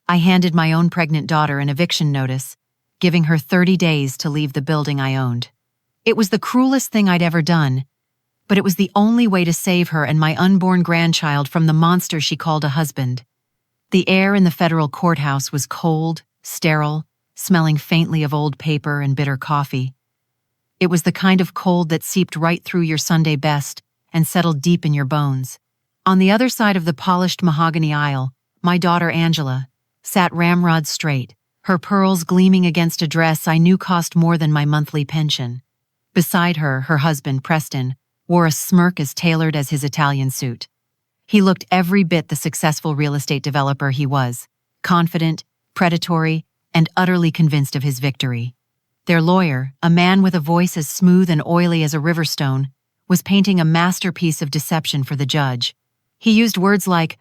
I handed my own pregnant daughter an eviction notice, giving her 30 days to leave the building I owned. It was the cruelest thing I'd ever done, but it was the only way to save her and my unborn grandchild from the monster she called a husband. The air in the federal courthouse was cold, sterile, smelling faintly of old paper and bitter coffee. It was the kind of cold that seeped right through your Sunday best and settled deep in your bones. On the other side of the polished mahogany aisle, my daughter Angela sat ramrod straight, her pearls gleaming against a dress I knew cost more than my monthly pension. Beside her, her husband, Preston, wore a smirk as tailored as his Italian suit. He looked every bit the successful real estate developer he was, confident, predatory, and utterly convinced of his victory. Their lawyer, a man with a voice as smooth and oily as a riverstone, was painting a masterpiece of deception for the judge. He used words like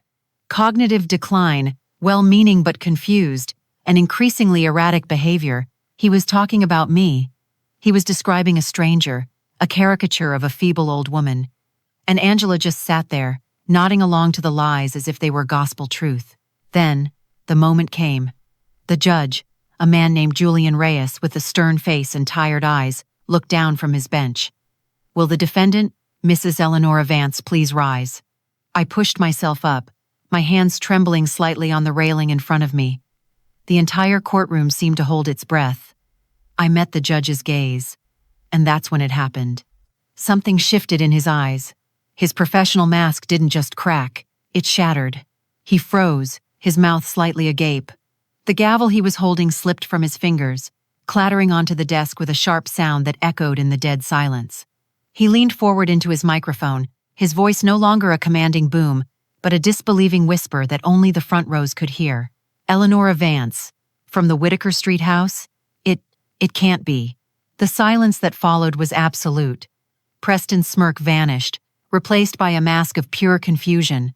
cognitive decline, well-meaning but confused, and increasingly erratic behavior. He was talking about me. He was describing a stranger, a caricature of a feeble old woman. And Angela just sat there, nodding along to the lies as if they were gospel truth. Then, the moment came. The judge, a man named Julian Reyes with a stern face and tired eyes, looked down from his bench. "Will the defendant, Mrs. Eleanor Vance, please rise?" I pushed myself up, my hands trembling slightly on the railing in front of me. The entire courtroom seemed to hold its breath. I met the judge's gaze, and that's when it happened. Something shifted in his eyes. His professional mask didn't just crack, it shattered. He froze, his mouth slightly agape. The gavel he was holding slipped from his fingers, clattering onto the desk with a sharp sound that echoed in the dead silence. He leaned forward into his microphone, his voice no longer a commanding boom, but a disbelieving whisper that only the front rows could hear. "Eleanor Vance, from the Whitaker Street house? It can't be." The silence that followed was absolute. Preston's smirk vanished, replaced by a mask of pure confusion.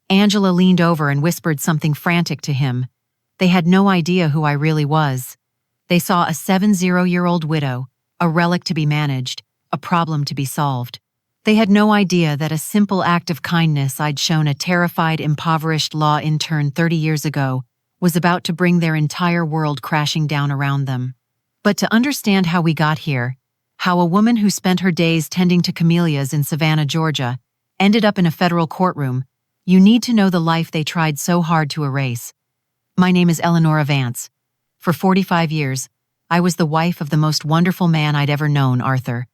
Angela leaned over and whispered something frantic to him. They had no idea who I really was. They saw a 70-year-old widow, a relic to be managed, a problem to be solved. They had no idea that a simple act of kindness I'd shown a terrified, impoverished law intern 30 years ago was about to bring their entire world crashing down around them. But to understand how we got here, how a woman who spent her days tending to camellias in Savannah, Georgia, ended up in a federal courtroom, you need to know the life they tried so hard to erase. My name is Eleanor Vance. For 45 years, I was the wife of the most wonderful man I'd ever known, Arthur.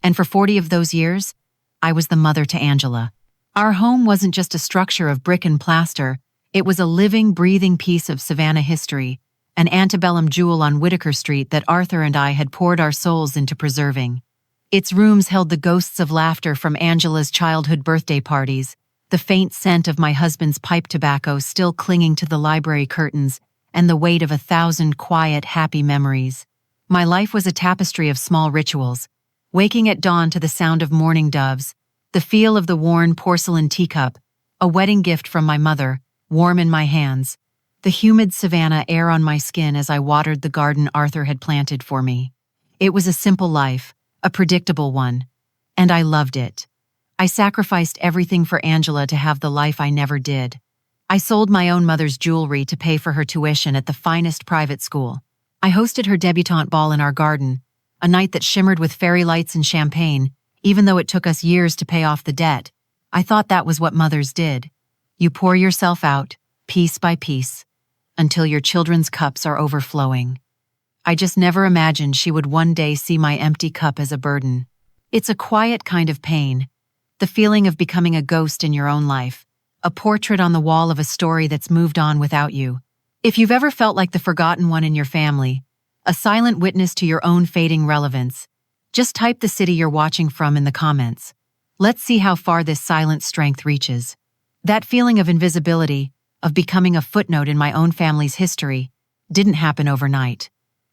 And for 40 of those years, I was the mother to Angela. Our home wasn't just a structure of brick and plaster, it was a living, breathing piece of Savannah history, an antebellum jewel on Whitaker Street that Arthur and I had poured our souls into preserving. Its rooms held the ghosts of laughter from Angela's childhood birthday parties, the faint scent of my husband's pipe tobacco still clinging to the library curtains, and the weight of 1,000 quiet, happy memories. My life was a tapestry of small rituals, waking at dawn to the sound of mourning doves, the feel of the worn porcelain teacup, a wedding gift from my mother, warm in my hands, the humid Savannah air on my skin as I watered the garden Arthur had planted for me. It was a simple life, a predictable one, and I loved it. I sacrificed everything for Angela to have the life I never did. I sold my own mother's jewelry to pay for her tuition at the finest private school. I hosted her debutante ball in our garden, a night that shimmered with fairy lights and champagne, even though it took us years to pay off the debt. I thought that was what mothers did. You pour yourself out, piece by piece, until your children's cups are overflowing. I just never imagined she would one day see my empty cup as a burden. It's a quiet kind of pain, the feeling of becoming a ghost in your own life, a portrait on the wall of a story that's moved on without you. If you've ever felt like the forgotten one in your family, a silent witness to your own fading relevance, just type the city you're watching from in the comments. Let's see how far this silent strength reaches. That feeling of invisibility, of becoming a footnote in my own family's history, didn't happen overnight.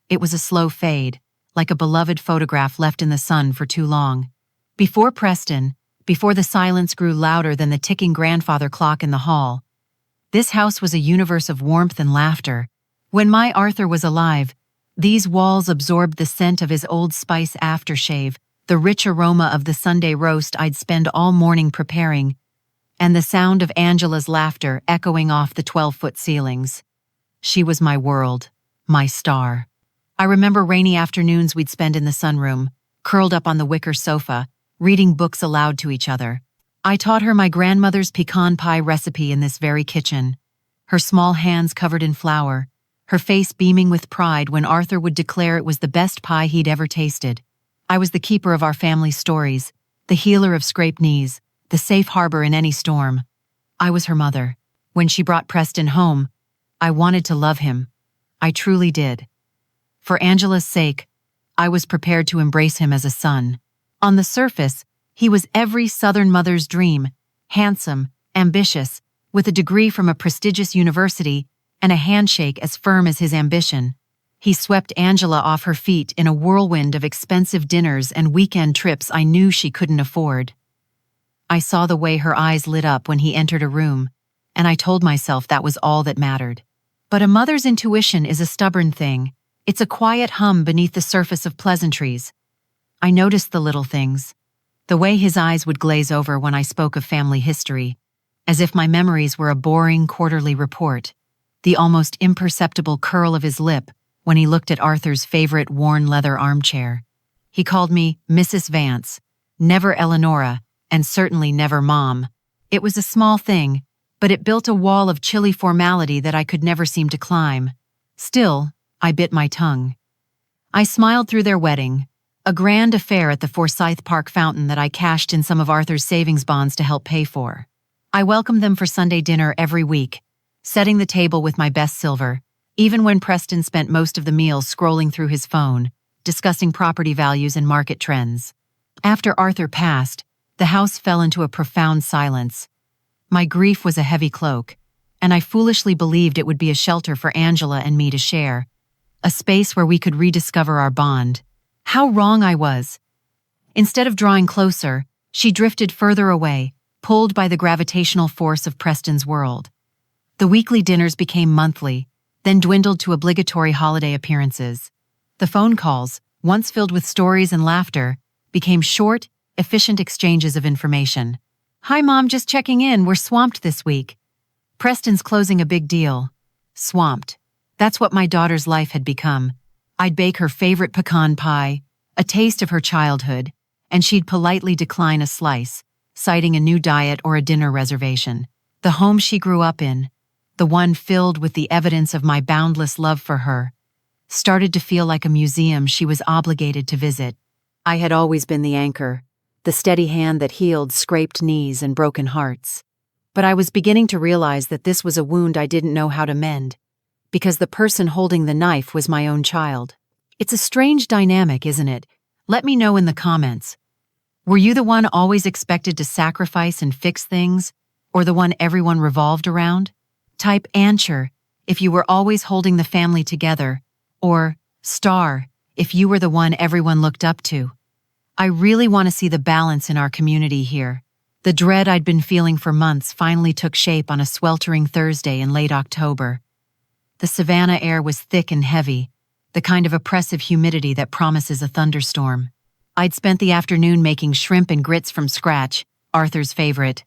It was a slow fade, like a beloved photograph left in the sun for too long. Before Preston, before the silence grew louder than the ticking grandfather clock in the hall, this house was a universe of warmth and laughter. When my Arthur was alive, these walls absorbed the scent of his Old Spice aftershave, the rich aroma of the Sunday roast I'd spend all morning preparing, and the sound of Angela's laughter echoing off the 12-foot ceilings. She was my world, my star. I remember rainy afternoons we'd spend in the sunroom, curled up on the wicker sofa, reading books aloud to each other. I taught her my grandmother's pecan pie recipe in this very kitchen, her small hands covered in flour, her face beaming with pride when Arthur would declare it was the best pie he'd ever tasted. I was the keeper of our family's stories, the healer of scraped knees, the safe harbor in any storm. I was her mother. When she brought Preston home, I wanted to love him. I truly did. For Angela's sake, I was prepared to embrace him as a son. On the surface, he was every Southern mother's dream, handsome, ambitious, with a degree from a prestigious university and a handshake as firm as his ambition. He swept Angela off her feet in a whirlwind of expensive dinners and weekend trips I knew she couldn't afford. I saw the way her eyes lit up when he entered a room, and I told myself that was all that mattered. But a mother's intuition is a stubborn thing. It's a quiet hum beneath the surface of pleasantries. I noticed the little things. The way his eyes would glaze over when I spoke of family history, as if my memories were a boring quarterly report. The almost imperceptible curl of his lip when he looked at Arthur's favorite worn leather armchair. He called me Mrs. Vance, never Eleonora, and certainly never Mom. It was a small thing, but it built a wall of chilly formality that I could never seem to climb. Still, I bit my tongue. I smiled through their wedding, a grand affair at the Forsyth Park fountain that I cashed in some of Arthur's savings bonds to help pay for. I welcomed them for Sunday dinner every week, setting the table with my best silver, even when Preston spent most of the meals scrolling through his phone, discussing property values and market trends. After Arthur passed, the house fell into a profound silence. My grief was a heavy cloak, and I foolishly believed it would be a shelter for Angela and me to share, a space where we could rediscover our bond. How wrong I was. Instead of drawing closer, she drifted further away, pulled by the gravitational force of Preston's world. The weekly dinners became monthly, then dwindled to obligatory holiday appearances. The phone calls, once filled with stories and laughter, became short, efficient exchanges of information. "Hi, Mom, just checking in. We're swamped this week." Preston's closing a big deal. Swamped. That's what my daughter's life had become. I'd bake her favorite pecan pie, a taste of her childhood, and she'd politely decline a slice, citing a new diet or a dinner reservation. The home she grew up in, the one filled with the evidence of my boundless love for her, started to feel like a museum she was obligated to visit. I had always been the anchor, the steady hand that healed scraped knees and broken hearts. But I was beginning to realize that this was a wound I didn't know how to mend, because the person holding the knife was my own child. It's a strange dynamic, isn't it? Let me know in the comments. Were you the one always expected to sacrifice and fix things, or the one everyone revolved around? Type answer if you were always holding the family together, or star if you were the one everyone looked up to. I really want to see the balance in our community here. The dread I'd been feeling for months finally took shape on a sweltering Thursday in late October. The Savannah air was thick and heavy, the kind of oppressive humidity that promises a thunderstorm. I'd spent the afternoon making shrimp and grits from scratch, Arthur's favorite.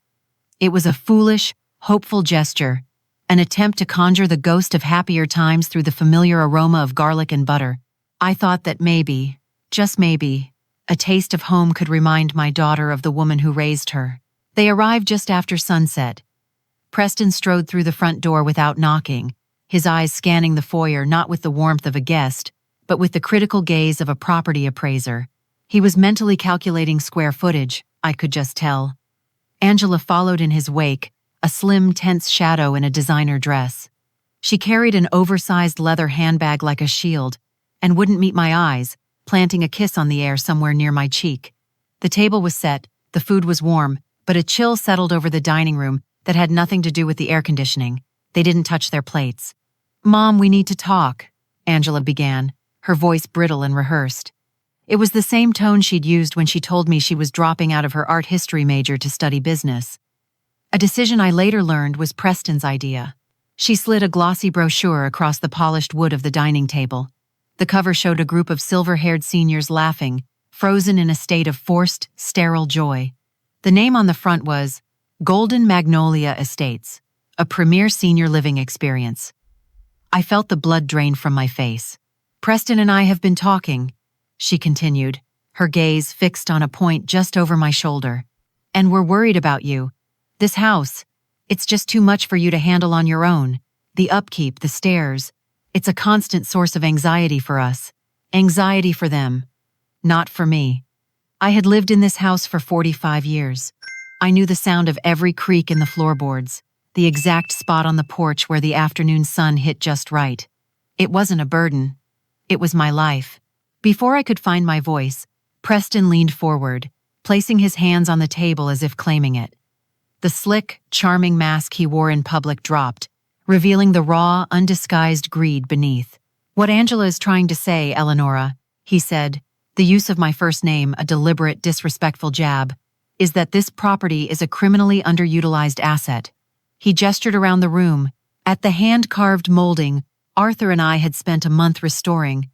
It was a foolish, hopeful gesture, an attempt to conjure the ghost of happier times through the familiar aroma of garlic and butter. I thought that maybe, just maybe, a taste of home could remind my daughter of the woman who raised her. They arrived just after sunset. Preston strode through the front door without knocking, his eyes scanning the foyer not with the warmth of a guest, but with the critical gaze of a property appraiser. He was mentally calculating square footage, I could just tell. Angela followed in his wake, a slim, tense shadow in a designer dress. She carried an oversized leather handbag like a shield, and wouldn't meet my eyes, planting a kiss on the air somewhere near my cheek. The table was set, the food was warm, but a chill settled over the dining room that had nothing to do with the air conditioning. They didn't touch their plates. "Mom, we need to talk," Angela began, her voice brittle and rehearsed. It was the same tone she'd used when she told me she was dropping out of her art history major to study business. A decision I later learned was Preston's idea. She slid a glossy brochure across the polished wood of the dining table. The cover showed a group of silver-haired seniors laughing, frozen in a state of forced, sterile joy. The name on the front was Golden Magnolia Estates, a premier senior living experience. I felt the blood drain from my face. "Preston and I have been talking," she continued, her gaze fixed on a point just over my shoulder. "And we're worried about you. This house, it's just too much for you to handle on your own. The upkeep, the stairs. It's a constant source of anxiety for us. Anxiety for them. Not for me. I had lived in this house for 45 years. I knew the sound of every creak in the floorboards, the exact spot on the porch where the afternoon sun hit just right. It wasn't a burden. It was my life." Before I could find my voice, Preston leaned forward, placing his hands on the table as if claiming it. The slick, charming mask he wore in public dropped, revealing the raw, undisguised greed beneath. "What Angela is trying to say, Eleonora," he said, the use of my first name a deliberate, disrespectful jab, "is that this property is a criminally underutilized asset." He gestured around the room, at the hand-carved molding Arthur and I had spent a month restoring,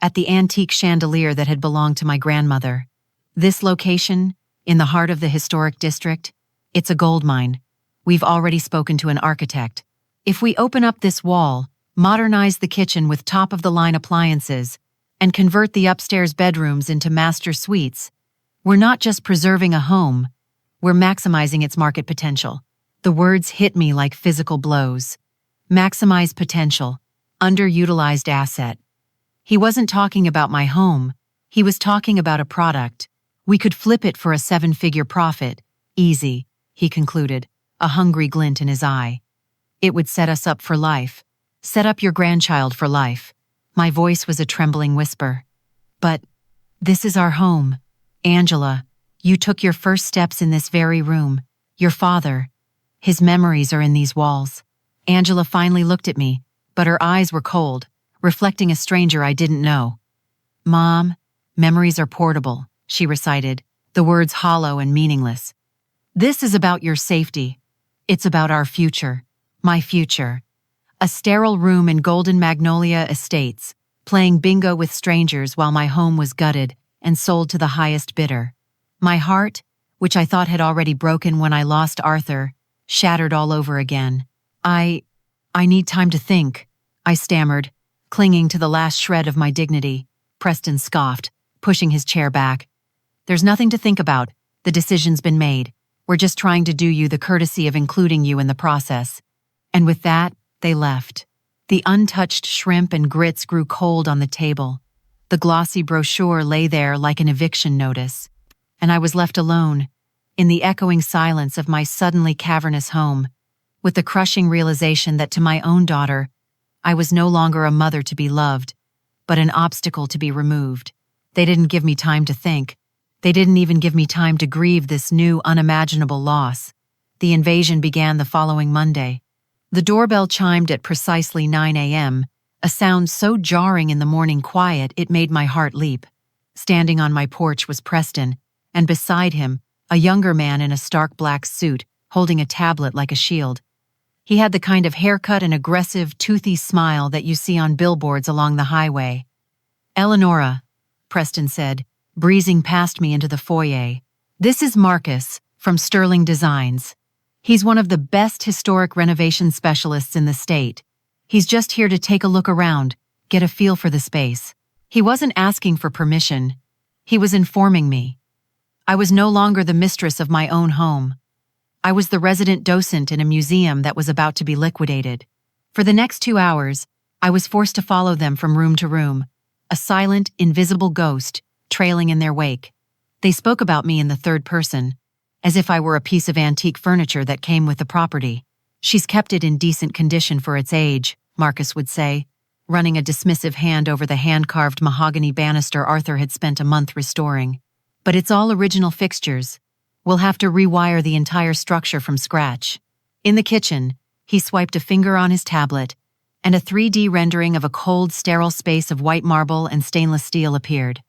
at the antique chandelier that had belonged to my grandmother. "This location, in the heart of the historic district, it's a gold mine. We've already spoken to an architect. If we open up this wall, modernize the kitchen with top-of-the-line appliances, and convert the upstairs bedrooms into master suites, we're not just preserving a home, we're maximizing its market potential." The words hit me like physical blows. Maximize potential, underutilized asset. He wasn't talking about my home, he was talking about a product. We could flip it for a 7-figure profit. Easy, he concluded, a hungry glint in his eye. It would set us up for life. Set up your grandchild for life. My voice was a trembling whisper. "But this is our home. Angela, you took your first steps in this very room. Your father, his memories are in these walls." Angela finally looked at me, but her eyes were cold, reflecting a stranger I didn't know. "Mom, memories are portable," she recited, the words hollow and meaningless. "This is about your safety. It's about our future. My future." A sterile room in Golden Magnolia Estates, playing bingo with strangers while my home was gutted and sold to the highest bidder. My heart, which I thought had already broken when I lost Arthur, shattered all over again. I need time to think," I stammered, clinging to the last shred of my dignity. Preston scoffed, pushing his chair back. "There's nothing to think about. The decision's been made. We're just trying to do you the courtesy of including you in the process." And with that, they left. The untouched shrimp and grits grew cold on the table. The glossy brochure lay there like an eviction notice. And I was left alone, in the echoing silence of my suddenly cavernous home, with the crushing realization that to my own daughter, I was no longer a mother to be loved, but an obstacle to be removed. They didn't give me time to think. They didn't even give me time to grieve this new, unimaginable loss. The invasion began the following Monday. The doorbell chimed at precisely 9 a.m., a sound so jarring in the morning quiet it made my heart leap. Standing on my porch was Preston, and beside him, a younger man in a stark black suit, holding a tablet like a shield. He had the kind of haircut and aggressive, toothy smile that you see on billboards along the highway. "Eleonora," Preston said, breezing past me into the foyer. "This is Marcus, from Sterling Designs. He's one of the best historic renovation specialists in the state. He's just here to take a look around, get a feel for the space." He wasn't asking for permission. He was informing me. I was no longer the mistress of my own home. I was the resident docent in a museum that was about to be liquidated. For the next 2 hours, I was forced to follow them from room to room, a silent, invisible ghost trailing in their wake. They spoke about me in the third person, as if I were a piece of antique furniture that came with the property. "She's kept it in decent condition for its age," Marcus would say, running a dismissive hand over the hand-carved mahogany banister Arthur had spent a month restoring. "But it's all original fixtures. We'll have to rewire the entire structure from scratch." In the kitchen, he swiped a finger on his tablet, and a 3D rendering of a cold, sterile space of white marble and stainless steel appeared.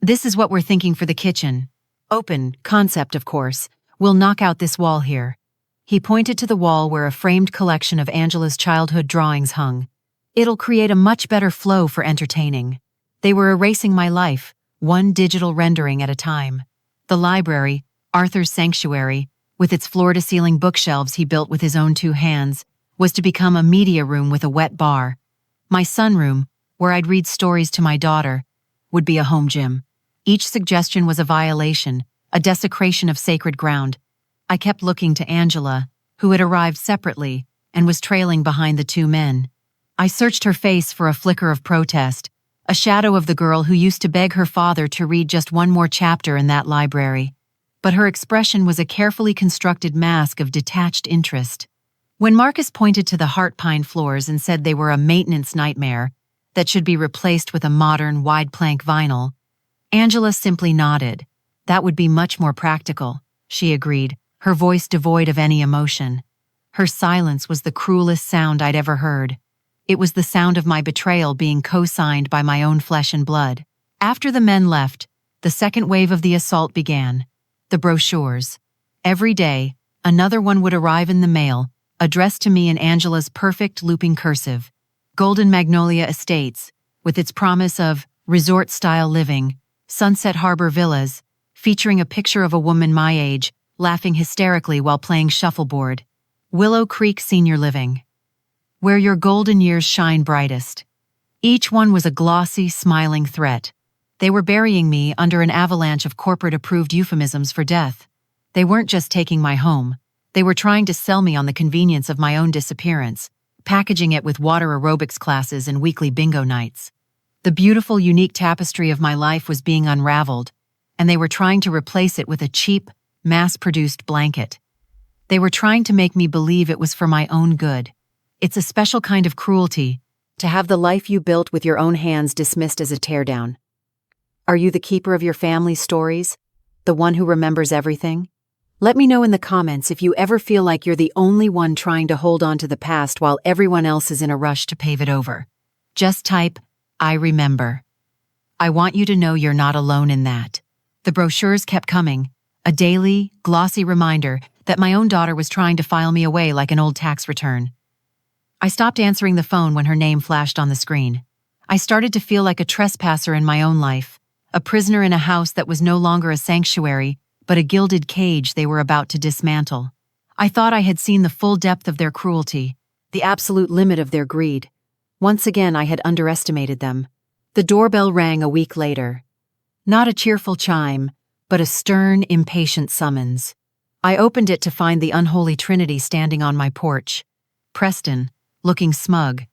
"This is what we're thinking for the kitchen. Open, concept, of course. We'll knock out this wall here." He pointed to the wall where a framed collection of Angela's childhood drawings hung. "It'll create a much better flow for entertaining." They were erasing my life, one digital rendering at a time. The library, Arthur's sanctuary, with its floor-to-ceiling bookshelves he built with his own 2 hands, was to become a media room with a wet bar. My sunroom, where I'd read stories to my daughter, would be a home gym. Each suggestion was a violation, a desecration of sacred ground. I kept looking to Angela, who had arrived separately and was trailing behind the two men. I searched her face for a flicker of protest, a shadow of the girl who used to beg her father to read just one more chapter in that library. But her expression was a carefully constructed mask of detached interest. When Marcus pointed to the heart pine floors and said they were a maintenance nightmare that should be replaced with a modern, wide-plank vinyl, Angela simply nodded. That would be much more practical, she agreed, her voice devoid of any emotion. Her silence was the cruelest sound I'd ever heard. It was the sound of my betrayal being co-signed by my own flesh and blood. After the men left, the second wave of the assault began. The brochures. Every day, another one would arrive in the mail, addressed to me in Angela's perfect looping cursive. Golden Magnolia Estates, with its promise of resort-style living, Sunset Harbor Villas, featuring a picture of a woman my age, laughing hysterically while playing shuffleboard. Willow Creek Senior Living, where your golden years shine brightest. Each one was a glossy, smiling threat. They were burying me under an avalanche of corporate-approved euphemisms for death. They weren't just taking my home. They were trying to sell me on the convenience of my own disappearance, packaging it with water aerobics classes and weekly bingo nights. The beautiful, unique tapestry of my life was being unraveled, and they were trying to replace it with a cheap, mass-produced blanket. They were trying to make me believe it was for my own good. It's a special kind of cruelty to have the life you built with your own hands dismissed as a teardown. Are you the keeper of your family's stories? The one who remembers everything? Let me know in the comments if you ever feel like you're the only one trying to hold on to the past while everyone else is in a rush to pave it over. Just type, "I remember." I want you to know you're not alone in that. The brochures kept coming, a daily, glossy reminder that my own daughter was trying to file me away like an old tax return. I stopped answering the phone when her name flashed on the screen. I started to feel like a trespasser in my own life, a prisoner in a house that was no longer a sanctuary, but a gilded cage they were about to dismantle. I thought I had seen the full depth of their cruelty, the absolute limit of their greed. Once again, I had underestimated them. The doorbell rang a week later. Not a cheerful chime, but a stern, impatient summons. I opened it to find the unholy trinity standing on my porch. Preston, looking smug,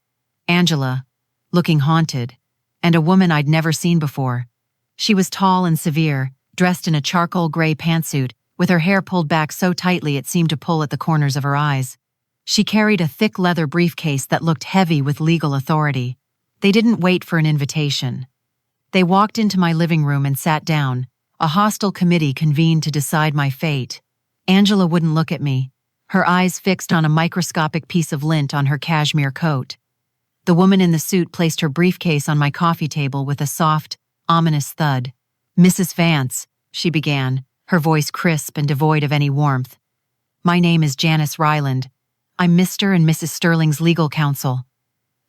Angela, looking haunted, and a woman I'd never seen before. She was tall and severe, dressed in a charcoal gray pantsuit, with her hair pulled back so tightly it seemed to pull at the corners of her eyes. She carried a thick leather briefcase that looked heavy with legal authority. They didn't wait for an invitation. They walked into my living room and sat down. A hostile committee convened to decide my fate. Angela wouldn't look at me, her eyes fixed on a microscopic piece of lint on her cashmere coat. The woman in the suit placed her briefcase on my coffee table with a soft, ominous thud. "Mrs. Vance," she began, her voice crisp and devoid of any warmth. "My name is Janice Ryland. I'm Mr. and Mrs. Sterling's legal counsel."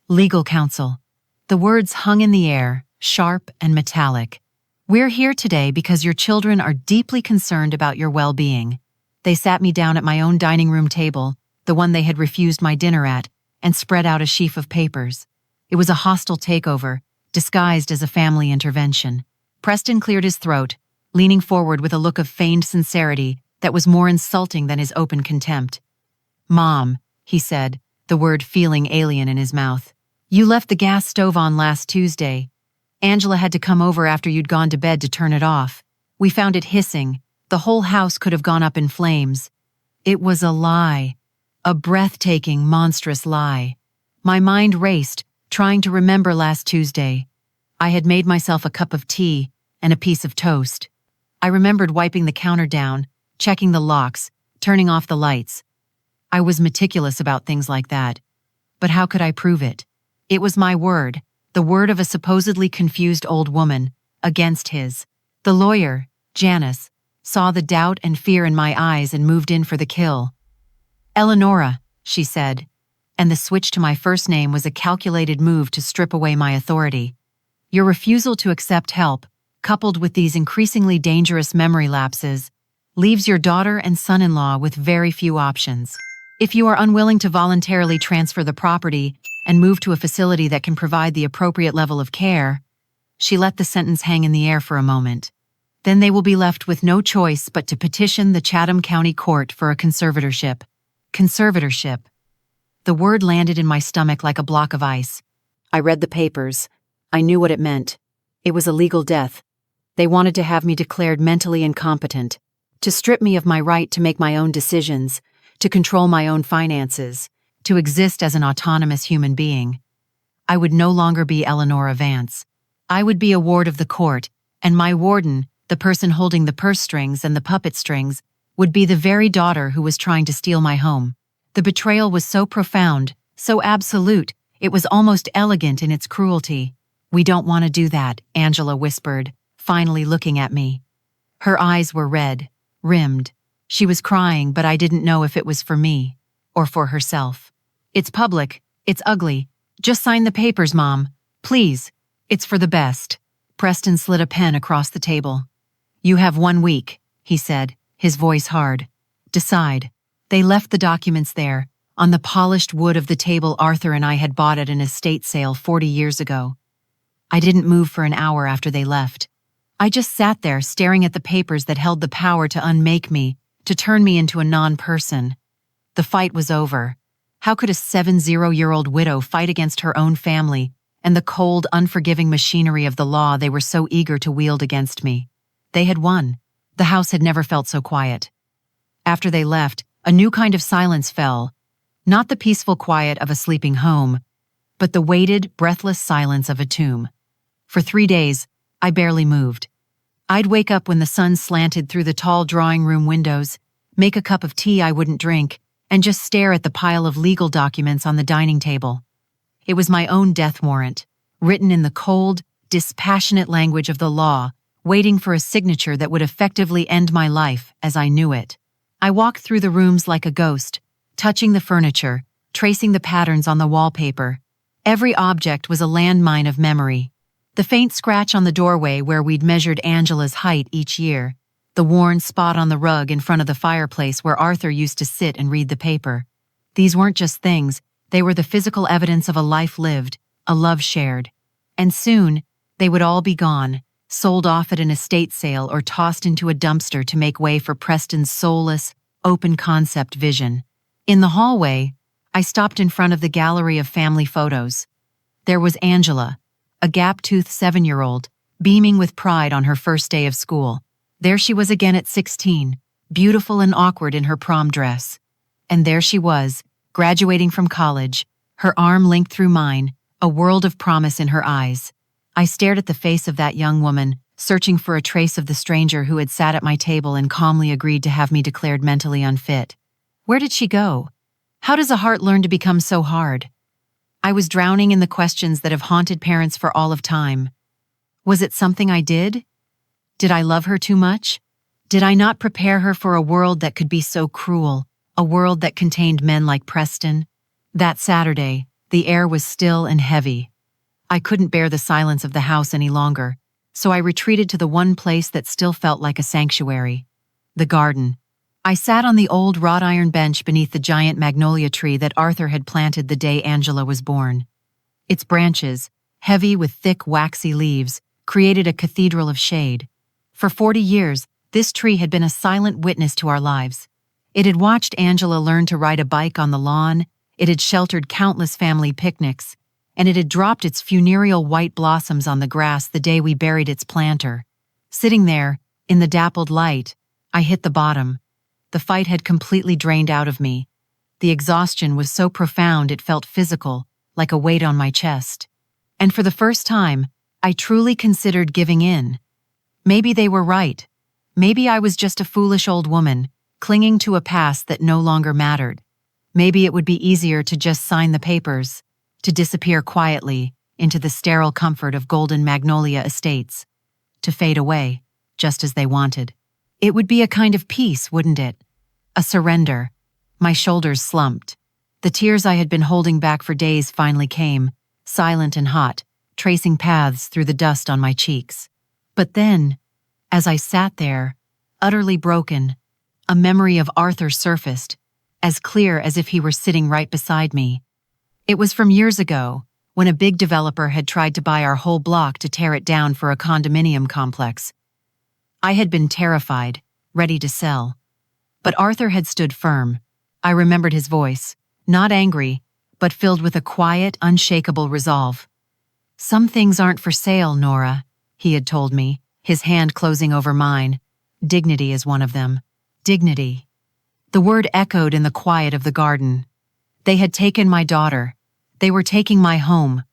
Legal counsel. The words hung in the air, sharp and metallic. "We're here today because your children are deeply concerned about your well-being." They sat me down at my own dining room table, the one they had refused my dinner at, and spread out a sheaf of papers. It was a hostile takeover, disguised as a family intervention. Preston cleared his throat, leaning forward with a look of feigned sincerity that was more insulting than his open contempt. "Mom," he said, the word feeling alien in his mouth. "You left the gas stove on last Tuesday. Angela had to come over after you'd gone to bed to turn it off. We found it hissing. The whole house could have gone up in flames." It was a lie. A breathtaking, monstrous lie. My mind raced, trying to remember last Tuesday. I had made myself a cup of tea and a piece of toast. I remembered wiping the counter down, checking the locks, turning off the lights. I was meticulous about things like that. But how could I prove it? It was my word, the word of a supposedly confused old woman, against his. The lawyer, Janice, saw the doubt and fear in my eyes and moved in for the kill. "Eleonora," she said, and the switch to my first name was a calculated move to strip away my authority. "Your refusal to accept help, coupled with these increasingly dangerous memory lapses, leaves your daughter and son-in-law with very few options. If you are unwilling to voluntarily transfer the property and move to a facility that can provide the appropriate level of care. She let the sentence hang in the air for a moment. Then they will be left with no choice but to petition the Chatham County Court for a conservatorship. Conservatorship. The word landed in my stomach like a block of ice. I read the papers. I knew what it meant. It was a legal death. They wanted to have me declared mentally incompetent, to strip me of my right to make my own decisions, to control my own finances, to exist as an autonomous human being. I would no longer be Eleanora Vance. I would be a ward of the court, and my warden, the person holding the purse strings and the puppet strings, would be the very daughter who was trying to steal my home. The betrayal was so profound, so absolute, it was almost elegant in its cruelty. "We don't want to do that," Angela whispered, finally looking at me. Her eyes were red, rimmed. She was crying, but I didn't know if it was for me or for herself. "It's public. It's ugly. Just sign the papers, Mom. Please. It's for the best." Preston slid a pen across the table. "You have 1 week," he said, his voice hard. "Decide." They left the documents there, on the polished wood of the table Arthur and I had bought at an estate sale 40 years ago. I didn't move for an hour after they left. I just sat there staring at the papers that held the power to unmake me, to turn me into a non-person. The fight was over. How could a 70-year-old widow fight against her own family and the cold, unforgiving machinery of the law they were so eager to wield against me? They had won. The house had never felt so quiet. After they left, a new kind of silence fell, not the peaceful quiet of a sleeping home, but the weighted, breathless silence of a tomb. For 3 days, I barely moved. I'd wake up when the sun slanted through the tall drawing room windows, make a cup of tea I wouldn't drink, and just stare at the pile of legal documents on the dining table. It was my own death warrant, written in the cold, dispassionate language of the law, waiting for a signature that would effectively end my life as I knew it. I walked through the rooms like a ghost, touching the furniture, tracing the patterns on the wallpaper. Every object was a landmine of memory. The faint scratch on the doorway where we'd measured Angela's height each year, the worn spot on the rug in front of the fireplace where Arthur used to sit and read the paper. These weren't just things, they were the physical evidence of a life lived, a love shared. And soon, they would all be gone, sold off at an estate sale or tossed into a dumpster to make way for Preston's soulless, open-concept vision. In the hallway, I stopped in front of the gallery of family photos. There was Angela, a gap-toothed 7-year-old, beaming with pride on her first day of school. There she was again at 16, beautiful and awkward in her prom dress. And there she was, graduating from college, her arm linked through mine, a world of promise in her eyes. I stared at the face of that young woman, searching for a trace of the stranger who had sat at my table and calmly agreed to have me declared mentally unfit. Where did she go? How does a heart learn to become so hard? I was drowning in the questions that have haunted parents for all of time. Was it something I did? Did I love her too much? Did I not prepare her for a world that could be so cruel, a world that contained men like Preston? That Saturday, the air was still and heavy. I couldn't bear the silence of the house any longer, so I retreated to the one place that still felt like a sanctuary: the garden. I sat on the old wrought iron bench beneath the giant magnolia tree that Arthur had planted the day Angela was born. Its branches, heavy with thick, waxy leaves, created a cathedral of shade. For 40 years, this tree had been a silent witness to our lives. It had watched Angela learn to ride a bike on the lawn, it had sheltered countless family picnics, and it had dropped its funereal white blossoms on the grass the day we buried its planter. Sitting there, in the dappled light, I hit the bottom. The fight had completely drained out of me. The exhaustion was so profound it felt physical, like a weight on my chest. And for the first time, I truly considered giving in. Maybe they were right. Maybe I was just a foolish old woman, clinging to a past that no longer mattered. Maybe it would be easier to just sign the papers, to disappear quietly into the sterile comfort of Golden Magnolia Estates, to fade away, just as they wanted. It would be a kind of peace, wouldn't it? A surrender. My shoulders slumped. The tears I had been holding back for days finally came, silent and hot, tracing paths through the dust on my cheeks. But then, as I sat there, utterly broken, a memory of Arthur surfaced, as clear as if he were sitting right beside me. It was from years ago, when a big developer had tried to buy our whole block to tear it down for a condominium complex. I had been terrified, ready to sell. But Arthur had stood firm. I remembered his voice, not angry, but filled with a quiet, unshakable resolve. "Some things aren't for sale, Nora," he had told me, his hand closing over mine. "Dignity is one of them." Dignity. The word echoed in the quiet of the garden. They had taken my daughter. They were taking my home.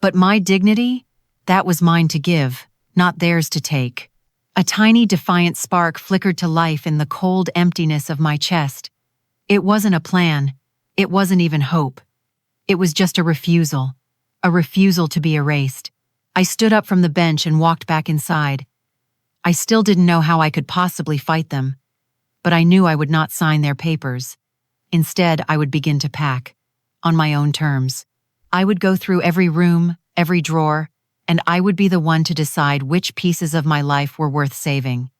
But my dignity? That was mine to give, not theirs to take. A tiny defiant spark flickered to life in the cold emptiness of my chest. It wasn't a plan. It wasn't even hope. It was just a refusal to be erased. I stood up from the bench and walked back inside. I still didn't know how I could possibly fight them, but I knew I would not sign their papers. Instead, I would begin to pack, on my own terms. I would go through every room, every drawer, and I would be the one to decide which pieces of my life were worth saving.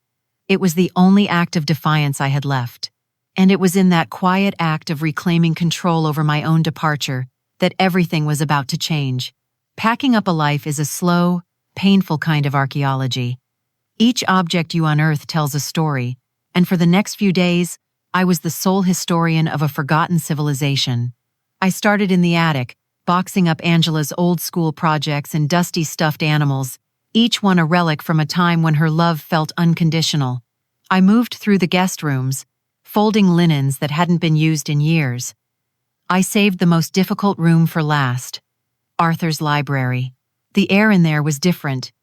It was the only act of defiance I had left, and it was in that quiet act of reclaiming control over my own departure that everything was about to change. Packing up a life is a slow, painful kind of archaeology. Each object you unearth tells a story, and for the next few days, I was the sole historian of a forgotten civilization. I started in the attic, boxing up Angela's old-school projects and dusty stuffed animals, each one a relic from a time when her love felt unconditional. I moved through the guest rooms, folding linens that hadn't been used in years. I saved the most difficult room for last, Arthur's library. The air in there was different.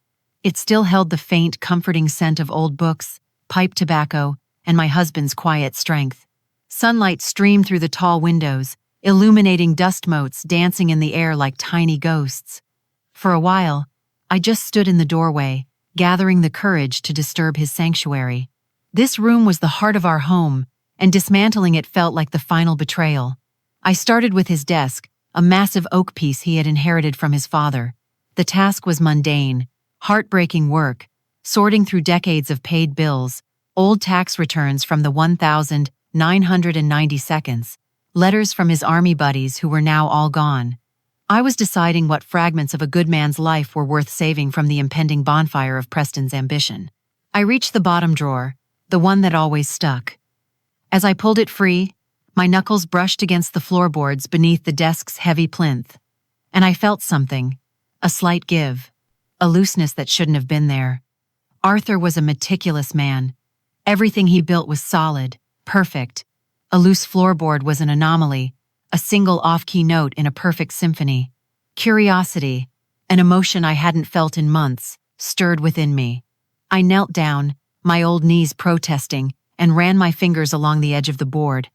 It still held the faint, comforting scent of old books, pipe tobacco, and my husband's quiet strength. Sunlight streamed through the tall windows, illuminating dust motes dancing in the air like tiny ghosts. For a while, I just stood in the doorway, gathering the courage to disturb his sanctuary. This room was the heart of our home, and dismantling it felt like the final betrayal. I started with his desk, a massive oak piece he had inherited from his father. The task was mundane, heartbreaking work, sorting through decades of paid bills, old tax returns from the 1,990 letters from his army buddies who were now all gone. I was deciding what fragments of a good man's life were worth saving from the impending bonfire of Preston's ambition. I reached the bottom drawer, the one that always stuck. As I pulled it free, my knuckles brushed against the floorboards beneath the desk's heavy plinth, and I felt something, a slight give, a looseness that shouldn't have been there. Arthur was a meticulous man. Everything he built was solid, perfect. A loose floorboard was an anomaly, a single off-key note in a perfect symphony. Curiosity, an emotion I hadn't felt in months, stirred within me. I knelt down, my old knees protesting, and ran my fingers along the edge of the board.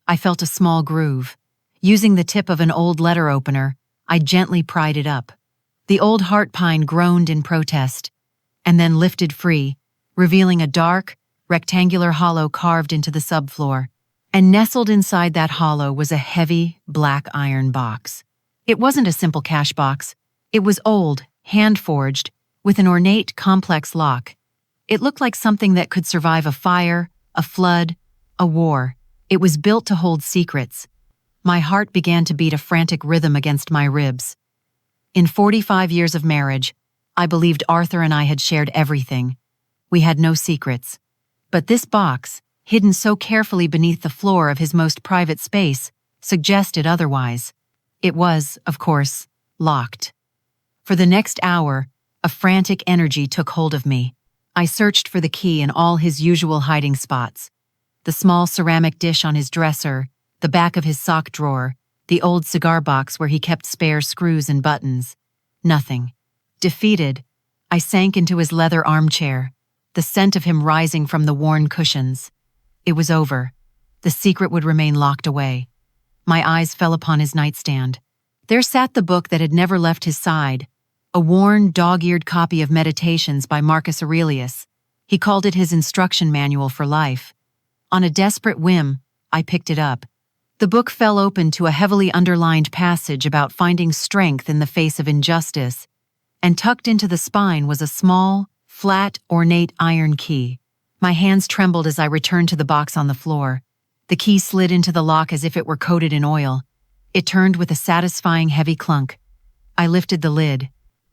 I felt a small groove. Using the tip of an old letter opener, I gently pried it up. The old heart pine groaned in protest, and then lifted free, revealing a dark, rectangular hollow carved into the subfloor. And nestled inside that hollow was a heavy, black iron box. It wasn't a simple cash box. It was old, hand-forged, with an ornate, complex lock. It looked like something that could survive a fire, a flood, a war. It was built to hold secrets. My heart began to beat a frantic rhythm against my ribs. In 45 years of marriage, I believed Arthur and I had shared everything. We had no secrets. But this box, hidden so carefully beneath the floor of his most private space, suggested otherwise. It was, of course, locked. For the next hour, a frantic energy took hold of me. I searched for the key in all his usual hiding spots. The small ceramic dish on his dresser, the back of his sock drawer, the old cigar box where he kept spare screws and buttons. Nothing. Defeated, I sank into his leather armchair, the scent of him rising from the worn cushions. It was over. The secret would remain locked away. My eyes fell upon his nightstand. There sat the book that had never left his side, a worn, dog-eared copy of Meditations by Marcus Aurelius. He called it his instruction manual for life. On a desperate whim, I picked it up. The book fell open to a heavily underlined passage about finding strength in the face of injustice, and tucked into the spine was a small, flat, ornate iron key. My hands trembled as I returned to the box on the floor. The key slid into the lock as if it were coated in oil. It turned with a satisfying heavy clunk. I lifted the lid.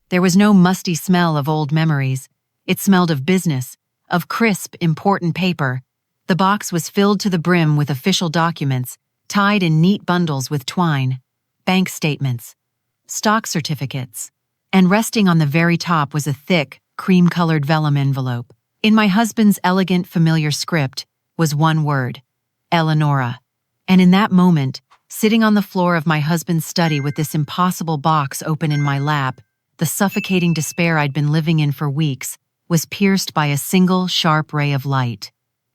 There was no musty smell of old memories. It smelled of business, of crisp, important paper. The box was filled to the brim with official documents, tied in neat bundles with twine, bank statements, stock certificates, and resting on the very top was a thick, cream-colored vellum envelope. In my husband's elegant, familiar script was one word: Eleonora. And in that moment, sitting on the floor of my husband's study with this impossible box open in my lap, the suffocating despair I'd been living in for weeks was pierced by a single, sharp ray of light.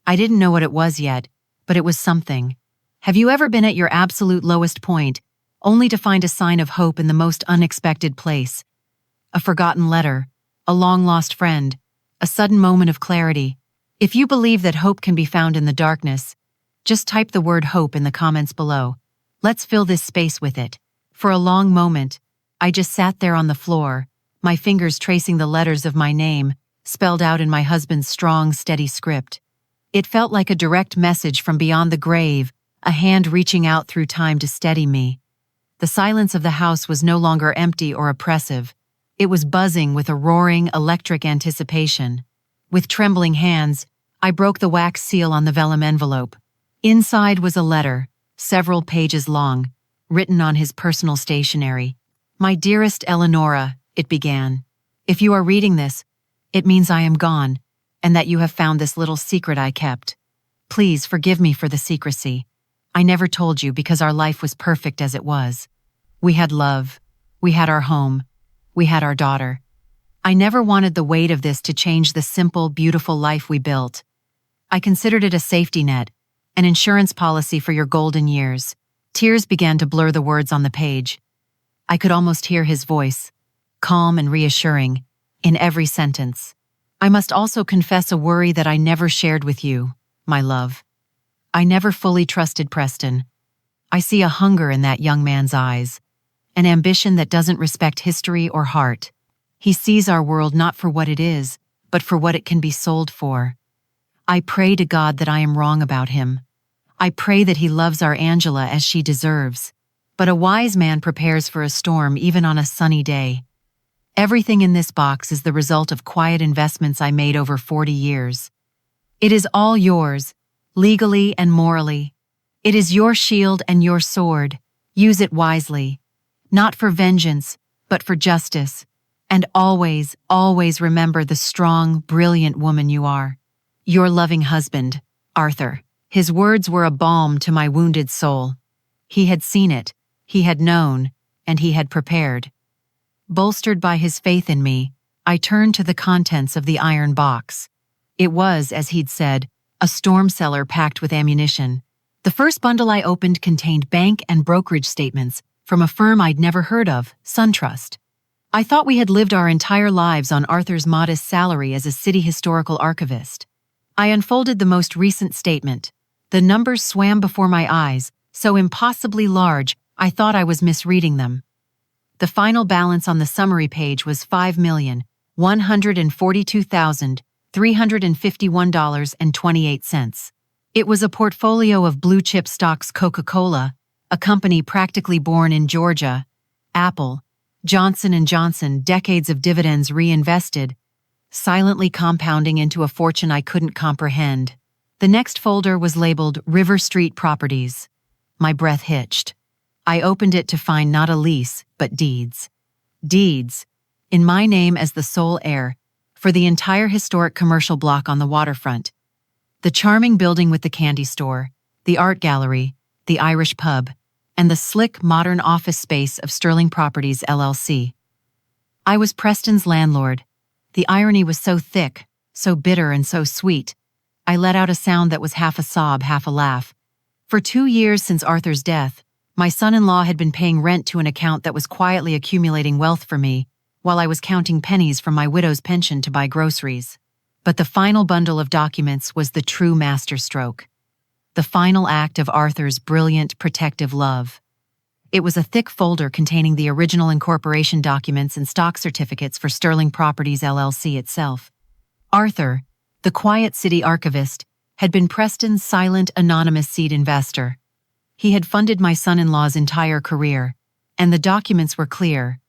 I didn't know what it was yet, but it was something. Have you ever been at your absolute lowest point, only to find a sign of hope in the most unexpected place? A forgotten letter, a long-lost friend, a sudden moment of clarity. If you believe that hope can be found in the darkness, just type the word hope in the comments below. Let's fill this space with it. For a long moment, I just sat there on the floor, my fingers tracing the letters of my name, spelled out in my husband's strong, steady script. It felt like a direct message from beyond the grave, a hand reaching out through time to steady me. The silence of the house was no longer empty or oppressive. It was buzzing with a roaring, electric anticipation. With trembling hands, I broke the wax seal on the vellum envelope. Inside was a letter, several pages long, written on his personal stationery. "My dearest Eleonora," it began. "If you are reading this, it means I am gone, and that you have found this little secret I kept. Please forgive me for the secrecy. I never told you because our life was perfect as it was. We had love. We had our home. We had our daughter. I never wanted the weight of this to change the simple, beautiful life we built. I considered it a safety net, an insurance policy for your golden years." Tears began to blur the words on the page. I could almost hear his voice, calm and reassuring, in every sentence. "I must also confess a worry that I never shared with you, my love. I never fully trusted Preston. I see a hunger in that young man's eyes, an ambition that doesn't respect history or heart. He sees our world not for what it is, but for what it can be sold for. I pray to God that I am wrong about him. I pray that he loves our Angela as she deserves. But a wise man prepares for a storm even on a sunny day. Everything in this box is the result of quiet investments I made over 40 years. It is all yours, legally and morally. It is your shield and your sword. Use it wisely, not for vengeance, but for justice. And always, always remember the strong, brilliant woman you are. Your loving husband, Arthur." His words were a balm to my wounded soul. He had seen it, he had known, and he had prepared. Bolstered by his faith in me, I turned to the contents of the iron box. It was, as he'd said, a storm cellar packed with ammunition. The first bundle I opened contained bank and brokerage statements from a firm I'd never heard of, SunTrust. I thought we had lived our entire lives on Arthur's modest salary as a city historical archivist. I unfolded the most recent statement. The numbers swam before my eyes, so impossibly large I thought I was misreading them. The final balance on the summary page was $5,142,351.28. It was a portfolio of blue-chip stocks: Coca-Cola, a company practically born in Georgia; Apple; Johnson & Johnson, decades of dividends reinvested, silently compounding into a fortune I couldn't comprehend. The next folder was labeled River Street Properties. My breath hitched. I opened it to find not a lease, but deeds. Deeds, in my name as the sole heir, for the entire historic commercial block on the waterfront. The charming building with the candy store, the art gallery, the Irish pub, and the slick, modern office space of Sterling Properties, LLC. I was Preston's landlord. The irony was so thick, so bitter, and so sweet. I let out a sound that was half a sob, half a laugh. For 2 years since Arthur's death, my son-in-law had been paying rent to an account that was quietly accumulating wealth for me, while I was counting pennies from my widow's pension to buy groceries. But the final bundle of documents was the true masterstroke. The final act of Arthur's brilliant, protective love. It was a thick folder containing the original incorporation documents and stock certificates for Sterling Properties, LLC itself. Arthur, the quiet city archivist, had been Preston's silent, anonymous seed investor. He had funded my son-in-law's entire career, and the documents were clear.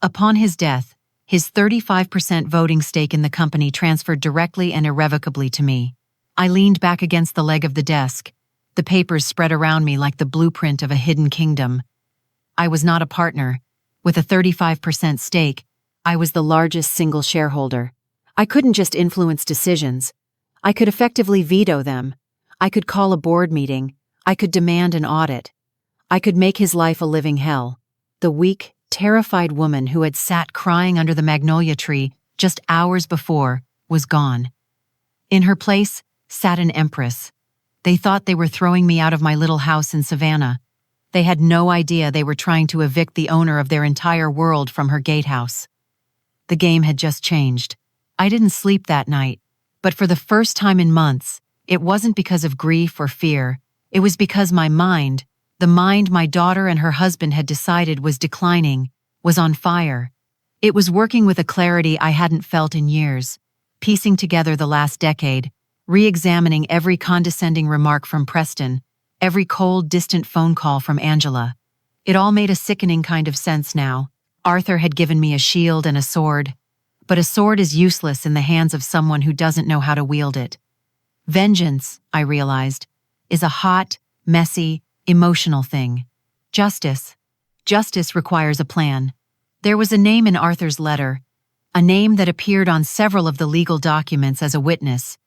Upon his death, his 35% voting stake in the company transferred directly and irrevocably to me. I leaned back against the leg of the desk, the papers spread around me like the blueprint of a hidden kingdom. I was not a partner. With a 35% stake, I was the largest single shareholder. I couldn't just influence decisions. I could effectively veto them. I could call a board meeting. I could demand an audit. I could make his life a living hell. The weak, terrified woman who had sat crying under the magnolia tree just hours before was gone. In her place sat an empress. They thought they were throwing me out of my little house in Savannah. They had no idea they were trying to evict the owner of their entire world from her gatehouse. The game had just changed. I didn't sleep that night, but for the first time in months, it wasn't because of grief or fear. It was because my mind, the mind my daughter and her husband had decided was declining, was on fire. It was working with a clarity I hadn't felt in years, piecing together the last decade, re-examining every condescending remark from Preston, every cold, distant phone call from Angela. It all made a sickening kind of sense now. Arthur had given me a shield and a sword, but a sword is useless in the hands of someone who doesn't know how to wield it. Vengeance, I realized, is a hot, messy, emotional thing. Justice requires a plan. There was a name in Arthur's letter, a name that appeared on several of the legal documents as a witness: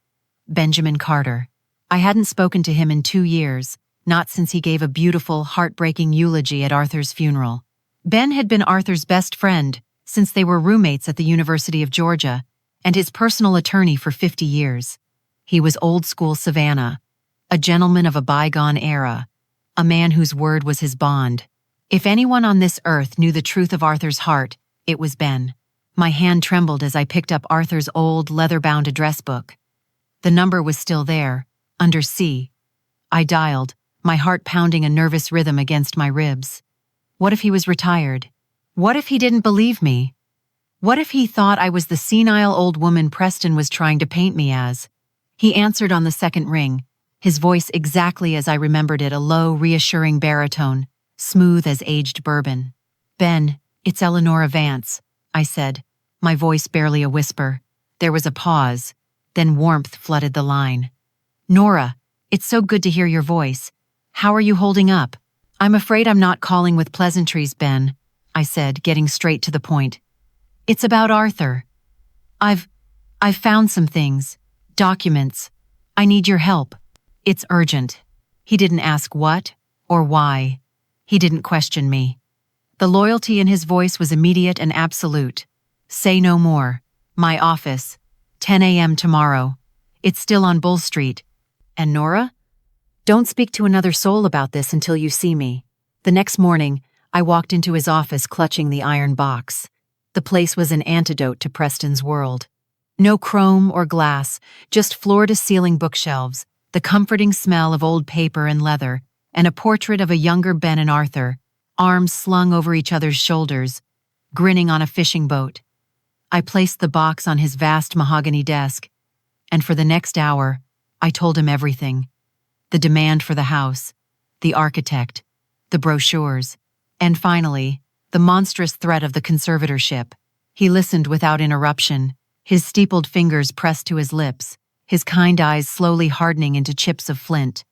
Benjamin Carter. I hadn't spoken to him in 2 years, not since he gave a beautiful, heartbreaking eulogy at Arthur's funeral. Ben had been Arthur's best friend since they were roommates at the University of Georgia, and his personal attorney for 50 years. He was old-school Savannah, a gentleman of a bygone era, a man whose word was his bond. If anyone on this earth knew the truth of Arthur's heart, it was Ben. My hand trembled as I picked up Arthur's old, leather-bound address book. The number was still there, under C. I dialed, my heart pounding a nervous rhythm against my ribs. What if he was retired? What if he didn't believe me? What if he thought I was the senile old woman Preston was trying to paint me as? He answered on the second ring, his voice exactly as I remembered it, a low, reassuring baritone, smooth as aged bourbon. "Ben, it's Eleanor Vance," I said, my voice barely a whisper. There was a pause, then warmth flooded the line. "Nora, it's so good to hear your voice. How are you holding up?" "I'm afraid I'm not calling with pleasantries, Ben," I said, getting straight to the point. "It's about Arthur. I've found some things. Documents. I need your help. It's urgent." He didn't ask what or why. He didn't question me. The loyalty in his voice was immediate and absolute. "Say no more. My office. 10 a.m. tomorrow. It's still on Bull Street. And Nora? Don't speak to another soul about this until you see me." The next morning, I walked into his office clutching the iron box. The place was an antidote to Preston's world. No chrome or glass, just floor-to-ceiling bookshelves, the comforting smell of old paper and leather, and a portrait of a younger Ben and Arthur, arms slung over each other's shoulders, grinning on a fishing boat. I placed the box on his vast mahogany desk, and for the next hour, I told him everything. The demand for the house, the architect, the brochures, and finally, the monstrous threat of the conservatorship. He listened without interruption, his steepled fingers pressed to his lips, his kind eyes slowly hardening into chips of flint.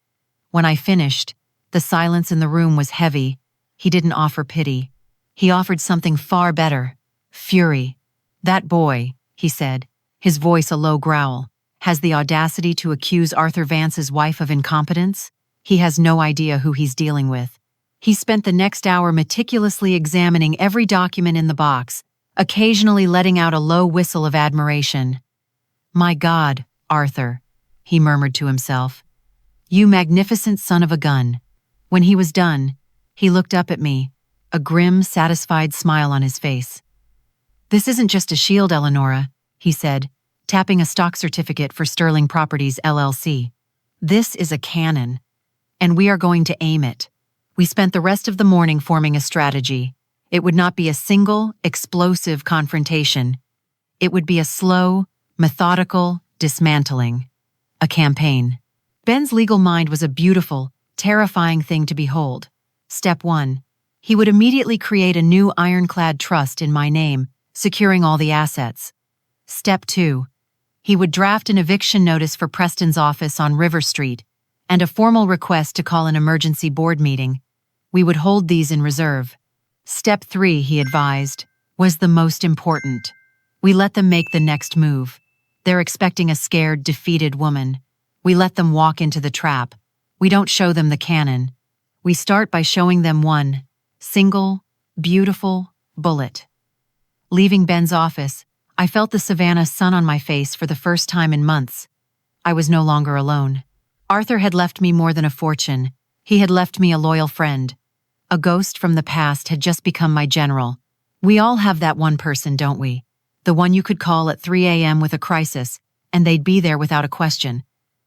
When I finished, the silence in the room was heavy. He didn't offer pity. He offered something far better: fury. "That boy," he said, his voice a low growl, "has the audacity to accuse Arthur Vance's wife of incompetence? He has no idea who he's dealing with." He spent the next hour meticulously examining every document in the box, occasionally letting out a low whistle of admiration. "My God, Arthur," he murmured to himself. "You magnificent son of a gun." When he was done, he looked up at me, a grim, satisfied smile on his face. "This isn't just a shield, Eleonora," he said, tapping a stock certificate for Sterling Properties LLC. "This is a cannon, and we are going to aim it." We spent the rest of the morning forming a strategy. It would not be a single, explosive confrontation. It would be a slow, methodical dismantling. A campaign. Ben's legal mind was a beautiful, Terrifying thing to behold. Step 1. He would immediately create a new ironclad trust in my name, securing all the assets. Step 2. He would draft an eviction notice for Preston's office on River Street and a formal request to call an emergency board meeting. We would hold these in reserve. Step 3, he advised, was the most important. We let them make the next move. They're expecting a scared, defeated woman. We let them walk into the trap. We don't show them the cannon. We start by showing them one single, beautiful bullet. Leaving Ben's office, I felt the Savannah sun on my face for the first time in months. I was no longer alone. Arthur had left me more than a fortune. He had left me a loyal friend. A ghost from the past had just become my general. We all have that one person, don't we? The one you could call at 3 a.m. with a crisis, and they'd be there without a question.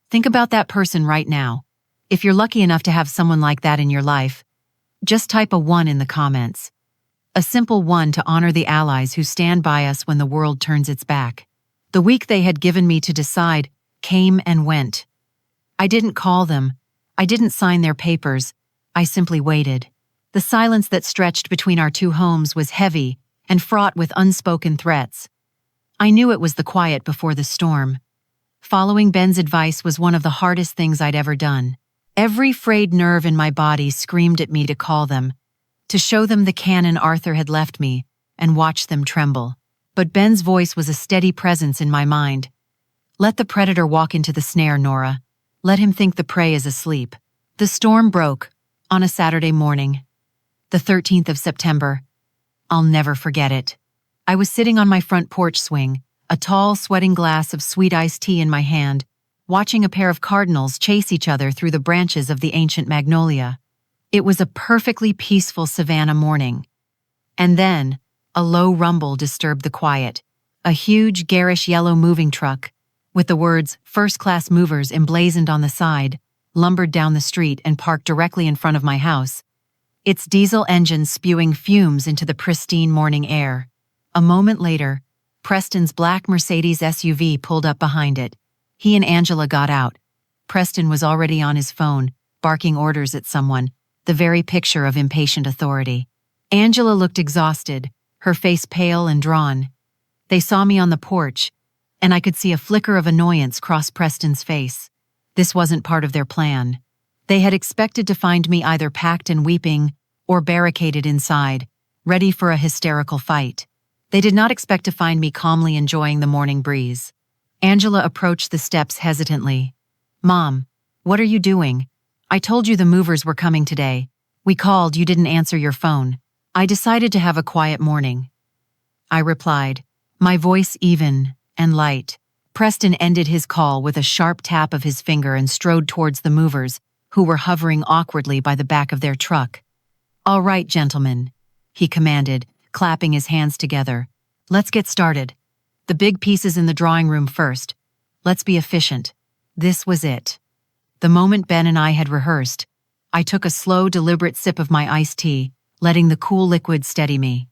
Think about that person right now. If you're lucky enough to have someone like that in your life, just type a 1 in the comments. A simple 1 to honor the allies who stand by us when the world turns its back. The week they had given me to decide came and went. I didn't call them. I didn't sign their papers. I simply waited. The silence that stretched between our two homes was heavy and fraught with unspoken threats. I knew it was the quiet before the storm. Following Ben's advice was one of the hardest things I'd ever done. Every frayed nerve in my body screamed at me to call them, to show them the cannon Arthur had left me, and watch them tremble. But Ben's voice was a steady presence in my mind. Let the predator walk into the snare, Nora. Let him think the prey is asleep. The storm broke on a Saturday morning, the 13th of September. I'll never forget it. I was sitting on my front porch swing, a tall, sweating glass of sweet iced tea in my hand, watching a pair of cardinals chase each other through the branches of the ancient magnolia. It was a perfectly peaceful Savannah morning. And then, a low rumble disturbed the quiet. A huge, garish yellow moving truck, with the words "First-Class Movers" emblazoned on the side, lumbered down the street and parked directly in front of my house, its diesel engine spewing fumes into the pristine morning air. A moment later, Preston's black Mercedes SUV pulled up behind it. He and Angela got out. Preston was already on his phone, barking orders at someone, the very picture of impatient authority. Angela looked exhausted, her face pale and drawn. They saw me on the porch, and I could see a flicker of annoyance cross Preston's face. This wasn't part of their plan. They had expected to find me either packed and weeping or barricaded inside, ready for a hysterical fight. They did not expect to find me calmly enjoying the morning breeze. Angela approached the steps hesitantly. "Mom, what are you doing? I told you the movers were coming today. We called, you didn't answer your phone. I decided to have a quiet morning." I replied, my voice even and light. Preston ended his call with a sharp tap of his finger and strode towards the movers, who were hovering awkwardly by the back of their truck. "All right, gentlemen," he commanded, clapping his hands together. "Let's get started. The big pieces in the drawing room first. Let's be efficient." This was it. The moment Ben and I had rehearsed, I took a slow, deliberate sip of my iced tea, letting the cool liquid steady me.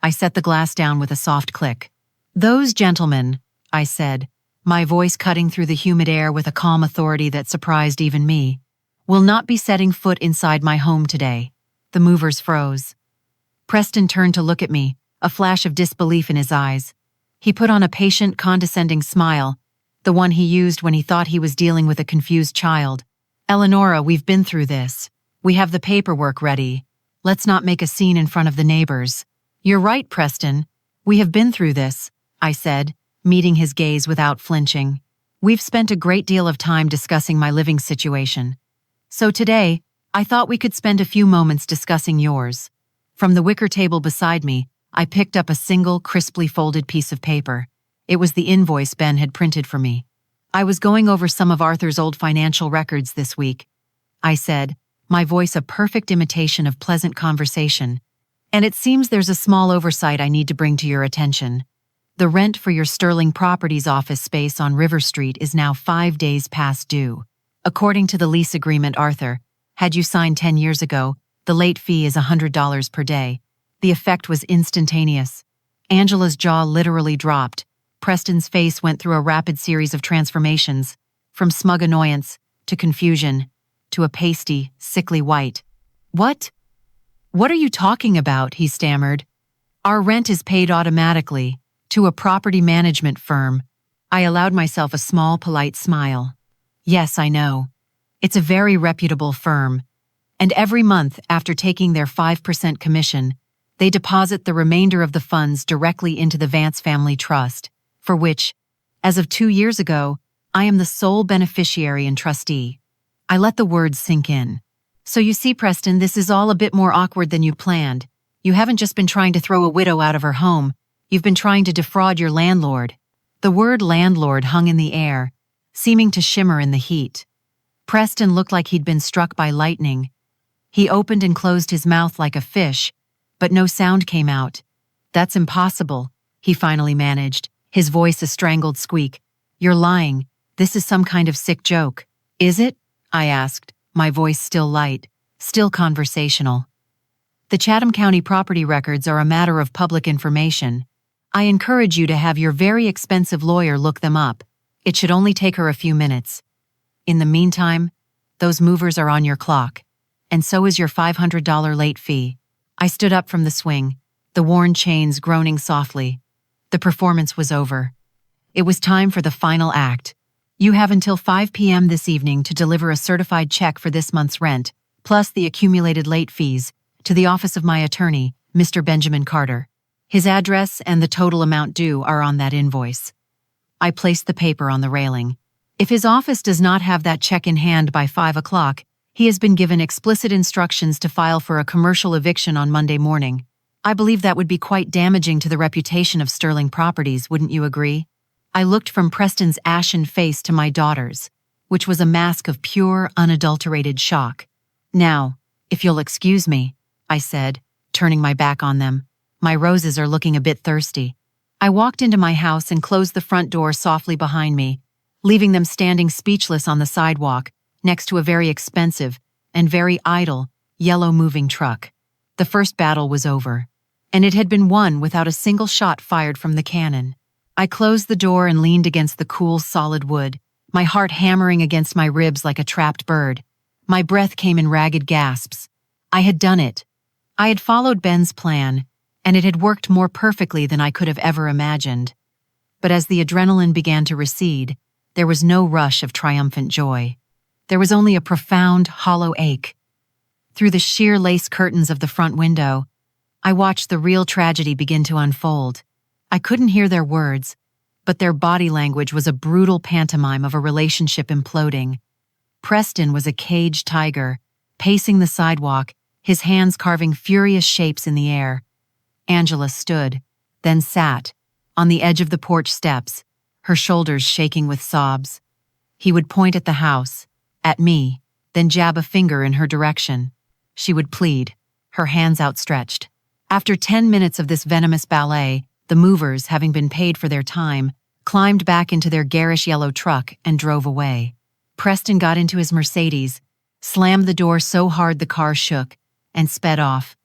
I set the glass down with a soft click. "Those gentlemen," I said, my voice cutting through the humid air with a calm authority that surprised even me, "will not be setting foot inside my home today." The movers froze. Preston turned to look at me, a flash of disbelief in his eyes. He put on a patient, condescending smile, the one he used when he thought he was dealing with a confused child. "Eleonora, we've been through this. We have the paperwork ready. Let's not make a scene in front of the neighbors." "You're right, Preston. We have been through this," I said, meeting his gaze without flinching. "We've spent a great deal of time discussing my living situation. So today, I thought we could spend a few moments discussing yours." From the wicker table beside me, I picked up a single, crisply folded piece of paper. It was the invoice Ben had printed for me. "I was going over some of Arthur's old financial records this week," I said, my voice a perfect imitation of pleasant conversation. "And it seems there's a small oversight I need to bring to your attention. The rent for your Sterling Properties office space on River Street is now 5 days past due. According to the lease agreement Arthur had you signed 10 years ago, the late fee is $100 per day." The effect was instantaneous. Angela's jaw literally dropped. Preston's face went through a rapid series of transformations, from smug annoyance to confusion. to a pasty, sickly white. "What? What are you talking about?" he stammered. "Our rent is paid automatically, to a property management firm." I allowed myself a small, polite smile. "Yes, I know. It's a very reputable firm. And every month, after taking their 5% commission, they deposit the remainder of the funds directly into the Vance Family Trust, for which, as of 2 years ago, I am the sole beneficiary and trustee." I let the words sink in. "So you see, Preston, this is all a bit more awkward than you planned. You haven't just been trying to throw a widow out of her home, you've been trying to defraud your landlord." The word landlord hung in the air, seeming to shimmer in the heat. Preston looked like he'd been struck by lightning. He opened and closed his mouth like a fish, but no sound came out. "That's impossible," he finally managed, his voice a strangled squeak. "You're lying. This is some kind of sick joke." "Is it?" I asked, my voice still light, still conversational. "The Chatham County property records are a matter of public information. I encourage you to have your very expensive lawyer look them up. It should only take her a few minutes. In the meantime, those movers are on your clock, and so is your $500 late fee." I stood up from the swing, the worn chains groaning softly. The performance was over. It was time for the final act. "You have until 5 p.m. this evening to deliver a certified check for this month's rent, plus the accumulated late fees, to the office of my attorney, Mr. Benjamin Carter. His address and the total amount due are on that invoice." I placed the paper on the railing. "If his office does not have that check in hand by 5 o'clock, he has been given explicit instructions to file for a commercial eviction on Monday morning. I believe that would be quite damaging to the reputation of Sterling Properties, wouldn't you agree?" I looked from Preston's ashen face to my daughter's, which was a mask of pure, unadulterated shock. "Now, if you'll excuse me," I said, turning my back on them. "My roses are looking a bit thirsty." I walked into my house and closed the front door softly behind me, leaving them standing speechless on the sidewalk, next to a very expensive and very idle, yellow moving truck. The first battle was over, and it had been won without a single shot fired from the cannon. I closed the door and leaned against the cool, solid wood, my heart hammering against my ribs like a trapped bird. My breath came in ragged gasps. I had done it. I had followed Ben's plan, and it had worked more perfectly than I could have ever imagined. But as the adrenaline began to recede, there was no rush of triumphant joy. There was only a profound, hollow ache. Through the sheer lace curtains of the front window, I watched the real tragedy begin to unfold. I couldn't hear their words, but their body language was a brutal pantomime of a relationship imploding. Preston was a caged tiger, pacing the sidewalk, his hands carving furious shapes in the air. Angela stood, then sat, on the edge of the porch steps, her shoulders shaking with sobs. He would point at the house, at me, then jab a finger in her direction. She would plead, her hands outstretched. After 10 minutes of this venomous ballet, the movers, having been paid for their time, climbed back into their garish yellow truck and drove away. Preston got into his Mercedes, slammed the door so hard the car shook, and sped off,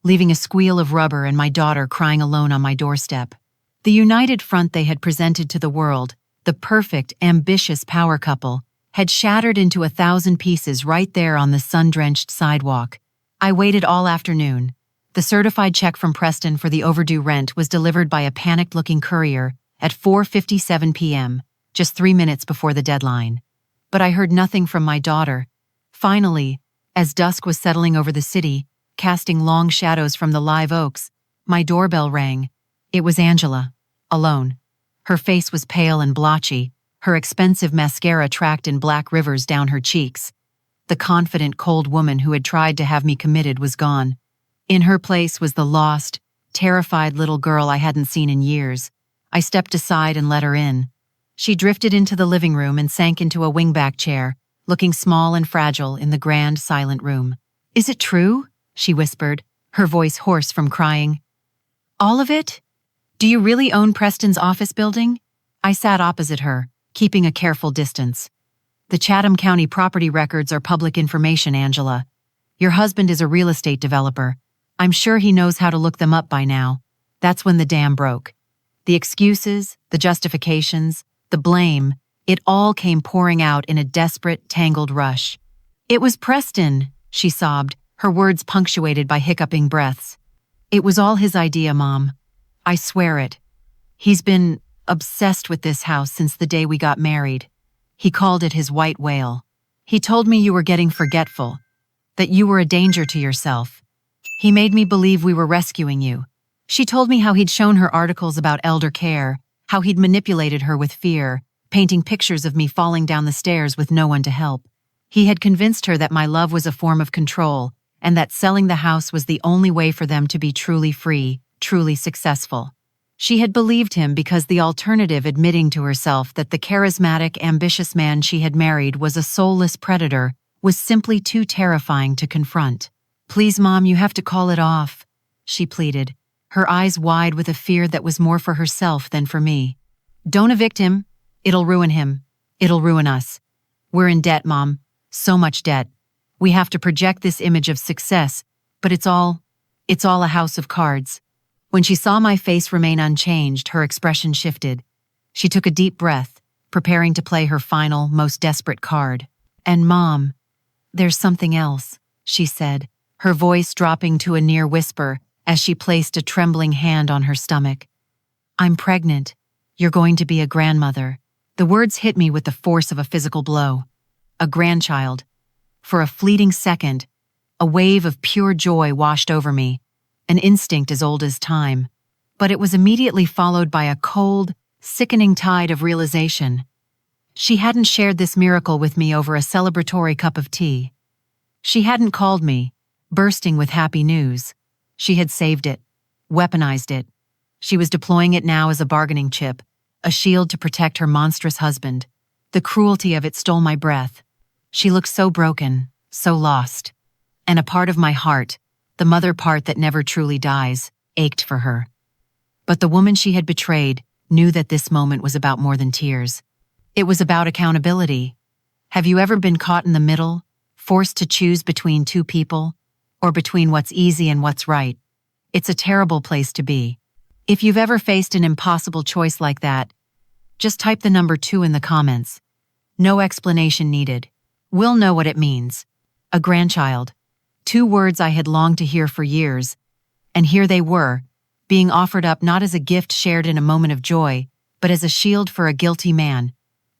leaving a squeal of rubber and my daughter crying alone on my doorstep. The united front they had presented to the world, the perfect, ambitious power couple, had shattered into 1,000 pieces right there on the sun-drenched sidewalk. I waited all afternoon. The certified check from Preston for the overdue rent was delivered by a panicked-looking courier at 4:57 p.m., just 3 minutes before the deadline. But I heard nothing from my daughter. Finally, as dusk was settling over the city, casting long shadows from the live oaks, my doorbell rang. It was Angela, alone. Her face was pale and blotchy, her expensive mascara tracked in black rivers down her cheeks. The confident, cold woman who had tried to have me committed was gone. In her place was the lost, terrified little girl I hadn't seen in years. I stepped aside and let her in. She drifted into the living room and sank into a wingback chair, looking small and fragile in the grand, silent room. "Is it true?" she whispered, her voice hoarse from crying. "All of it? Do you really own Preston's office building?" I sat opposite her, keeping a careful distance. "The Chatham County property records are public information, Angela. Your husband is a real estate developer. I'm sure he knows how to look them up by now." That's when the dam broke. The excuses, the justifications, the blame, it all came pouring out in a desperate, tangled rush. "It was Preston," she sobbed, her words punctuated by hiccuping breaths. "It was all his idea, Mom. I swear it. He's been obsessed with this house since the day we got married. He called it his white whale. He told me you were getting forgetful, that you were a danger to yourself. He made me believe we were rescuing you. She told me how he'd shown her articles about elder care, how he'd manipulated her with fear, painting pictures of me falling down the stairs with no one to help. He had convinced her that my love was a form of control, and that selling the house was the only way for them to be truly free, truly successful. She had believed him because the alternative, admitting to herself that the charismatic, ambitious man she had married was a soulless predator, was simply too terrifying to confront. "Please, Mom, you have to call it off," she pleaded, her eyes wide with a fear that was more for herself than for me. "Don't evict him. It'll ruin him. It'll ruin us. We're in debt, Mom. So much debt. We have to project this image of success, but it's all a house of cards." When she saw my face remain unchanged, her expression shifted. She took a deep breath, preparing to play her final, most desperate card. "And Mom, there's something else," she said, her voice dropping to a near whisper as she placed a trembling hand on her stomach. "I'm pregnant. You're going to be a grandmother." The words hit me with the force of a physical blow. A grandchild. For a fleeting second, a wave of pure joy washed over me, an instinct as old as time. But it was immediately followed by a cold, sickening tide of realization. She hadn't shared this miracle with me over a celebratory cup of tea. She hadn't called me, bursting with happy news. She had saved it, weaponized it. She was deploying it now as a bargaining chip, a shield to protect her monstrous husband. The cruelty of it stole my breath. She looked so broken, so lost. And a part of my heart, the mother part that never truly dies, ached for her. But the woman she had betrayed knew that this moment was about more than tears. It was about accountability. Have you ever been caught in the middle, forced to choose between two people, or between what's easy and what's right? It's a terrible place to be. If you've ever faced an impossible choice like that, just type the number 2 in the comments. No explanation needed. We'll know what it means. A grandchild. 2 words I had longed to hear for years, and here they were, being offered up not as a gift shared in a moment of joy, but as a shield for a guilty man.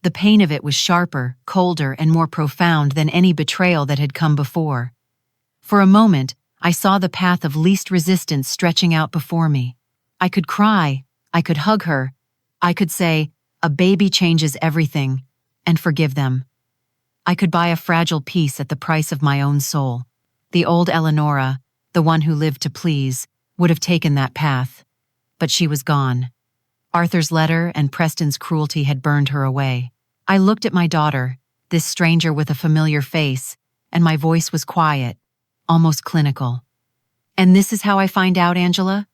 The pain of it was sharper, colder, and more profound than any betrayal that had come before. For a moment, I saw the path of least resistance stretching out before me. I could cry, I could hug her, I could say, "A baby changes everything," and forgive them. I could buy a fragile peace at the price of my own soul. The old Eleonora, the one who lived to please, would have taken that path. But she was gone. Arthur's letter and Preston's cruelty had burned her away. I looked at my daughter, this stranger with a familiar face, and my voice was quiet, almost clinical. "And this is how I find out, Angela?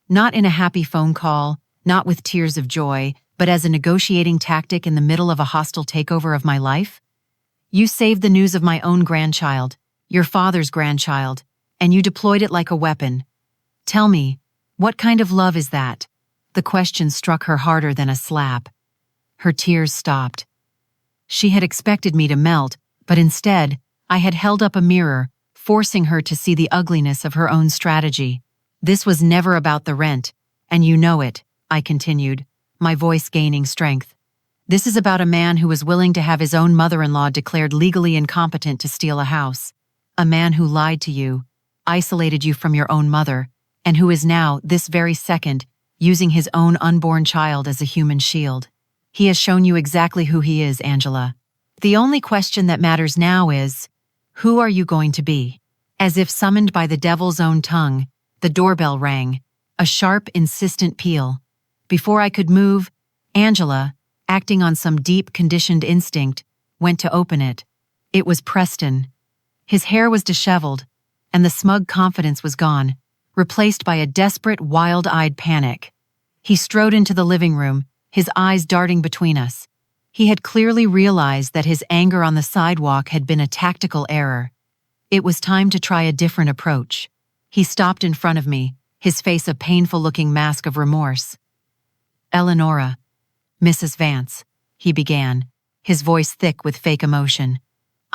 Not in a happy phone call, not with tears of joy, but as a negotiating tactic in the middle of a hostile takeover of my life? You saved the news of my own grandchild, your father's grandchild, and you deployed it like a weapon. Tell me, what kind of love is that?" The question struck her harder than a slap. Her tears stopped. She had expected me to melt, but instead, I had held up a mirror, forcing her to see the ugliness of her own strategy. "This was never about the rent, and you know it," I continued, my voice gaining strength. "This is about a man who was willing to have his own mother-in-law declared legally incompetent to steal a house. A man who lied to you, isolated you from your own mother, and who is now, this very second, using his own unborn child as a human shield. He has shown you exactly who he is, Angela. The only question that matters now is, who are you going to be?" As if summoned by the devil's own tongue, the doorbell rang, a sharp, insistent peal. Before I could move, Angela, acting on some deep, conditioned instinct, went to open it. It was Preston. His hair was disheveled, and the smug confidence was gone, replaced by a desperate, wild-eyed panic. He strode into the living room, his eyes darting between us. He had clearly realized that his anger on the sidewalk had been a tactical error. It was time to try a different approach. He stopped in front of me, his face a painful-looking mask of remorse. "Eleonora, Mrs. Vance," he began, his voice thick with fake emotion.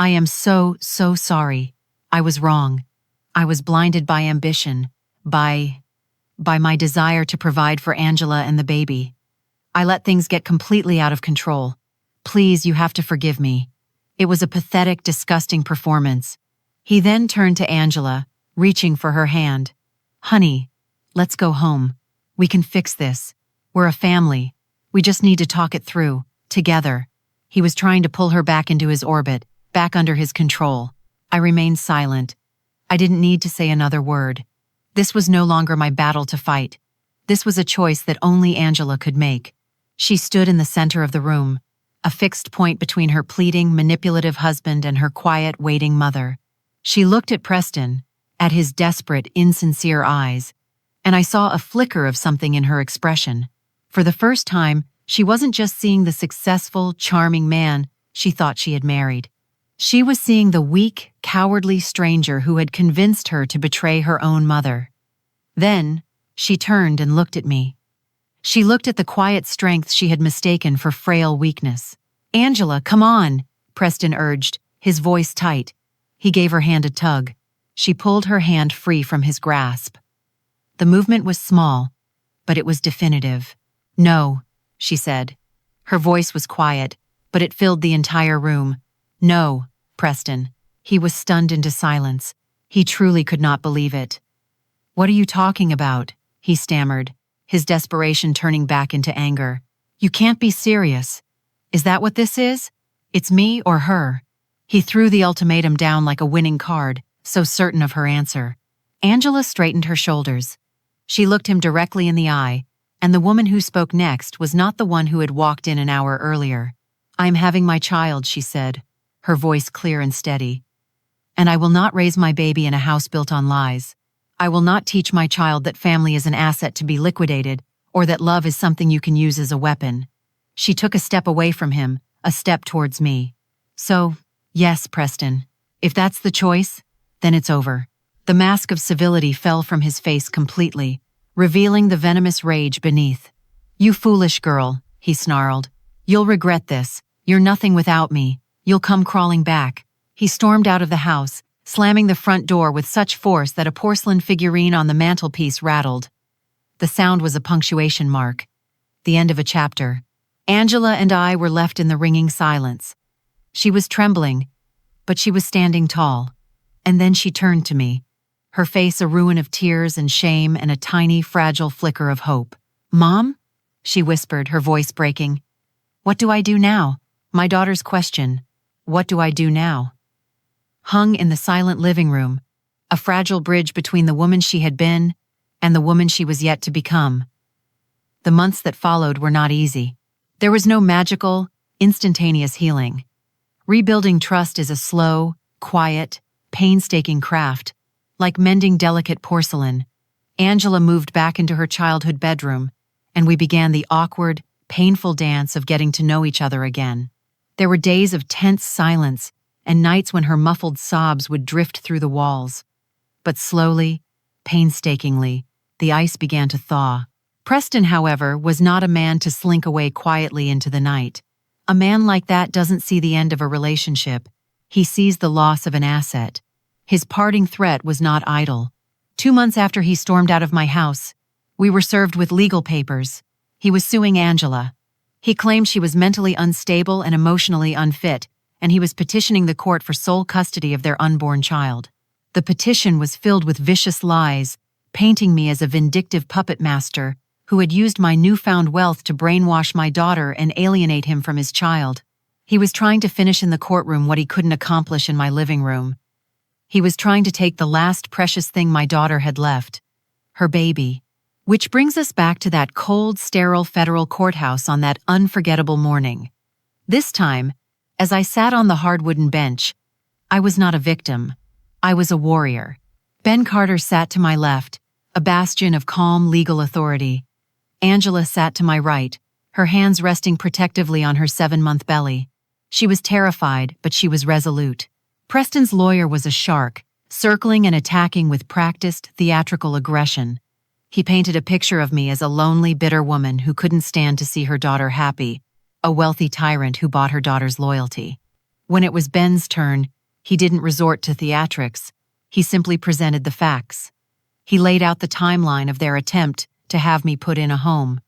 I am so, so sorry. I was wrong. I was blinded by ambition, by my desire to provide for Angela and the baby. I let things get completely out of control. Please, you have to forgive me. It was a pathetic, disgusting performance. He then turned to Angela, reaching for her hand. Honey, let's go home. We can fix this. We're a family. We just need to talk it through, together. He was trying to pull her back into his orbit, back under his control. I remained silent. I didn't need to say another word. This was no longer my battle to fight. This was a choice that only Angela could make. She stood in the center of the room, a fixed point between her pleading, manipulative husband and her quiet, waiting mother. She looked at Preston, at his desperate, insincere eyes, and I saw a flicker of something in her expression. For the first time, she wasn't just seeing the successful, charming man she thought she had married. She was seeing the weak, cowardly stranger who had convinced her to betray her own mother. Then, she turned and looked at me. She looked at the quiet strength she had mistaken for frail weakness. Angela, come on, Preston urged, his voice tight. He gave her hand a tug. She pulled her hand free from his grasp. The movement was small, but it was definitive. No, she said. Her voice was quiet, but it filled the entire room. No, Preston. He was stunned into silence. He truly could not believe it. What are you talking about? He stammered, his desperation turning back into anger. You can't be serious. Is that what this is? It's me or her. He threw the ultimatum down like a winning card, so certain of her answer. Angela straightened her shoulders. She looked him directly in the eye, and the woman who spoke next was not the one who had walked in an hour earlier. I am having my child, she said, her voice clear and steady. And I will not raise my baby in a house built on lies. I will not teach my child that family is an asset to be liquidated, or that love is something you can use as a weapon. She took a step away from him, a step towards me. So, yes, Preston. If that's the choice, then it's over. The mask of civility fell from his face completely, revealing the venomous rage beneath. You foolish girl, he snarled. You'll regret this. You're nothing without me. You'll come crawling back. He stormed out of the house, slamming the front door with such force that a porcelain figurine on the mantelpiece rattled. The sound was a punctuation mark. The end of a chapter. Angela and I were left in the ringing silence. She was trembling, but she was standing tall. And then she turned to me, her face a ruin of tears and shame and a tiny, fragile flicker of hope. Mom? She whispered, her voice breaking. What do I do now? My daughter's question. What do I do now? Hung in the silent living room, a fragile bridge between the woman she had been and the woman she was yet to become. The months that followed were not easy. There was no magical, instantaneous healing. Rebuilding trust is a slow, quiet, painstaking craft, like mending delicate porcelain. Angela moved back into her childhood bedroom, and we began the awkward, painful dance of getting to know each other again. There were days of tense silence and nights when her muffled sobs would drift through the walls. But slowly, painstakingly, the ice began to thaw. Preston, however, was not a man to slink away quietly into the night. A man like that doesn't see the end of a relationship. He sees the loss of an asset. His parting threat was not idle. 2 months after he stormed out of my house, we were served with legal papers. He was suing Angela. He claimed she was mentally unstable and emotionally unfit, and he was petitioning the court for sole custody of their unborn child. The petition was filled with vicious lies, painting me as a vindictive puppet master who had used my newfound wealth to brainwash my daughter and alienate him from his child. He was trying to finish in the courtroom what he couldn't accomplish in my living room. He was trying to take the last precious thing my daughter had left, her baby. Which brings us back to that cold, sterile federal courthouse on that unforgettable morning. This time, as I sat on the hard wooden bench, I was not a victim. I was a warrior. Ben Carter sat to my left, a bastion of calm legal authority. Angela sat to my right, her hands resting protectively on her 7-month belly. She was terrified, but she was resolute. Preston's lawyer was a shark, circling and attacking with practiced, theatrical aggression. He painted a picture of me as a lonely, bitter woman who couldn't stand to see her daughter happy, a wealthy tyrant who bought her daughter's loyalty. When it was Ben's turn, he didn't resort to theatrics. He simply presented the facts. He laid out the timeline of their attempt to have me put in a home.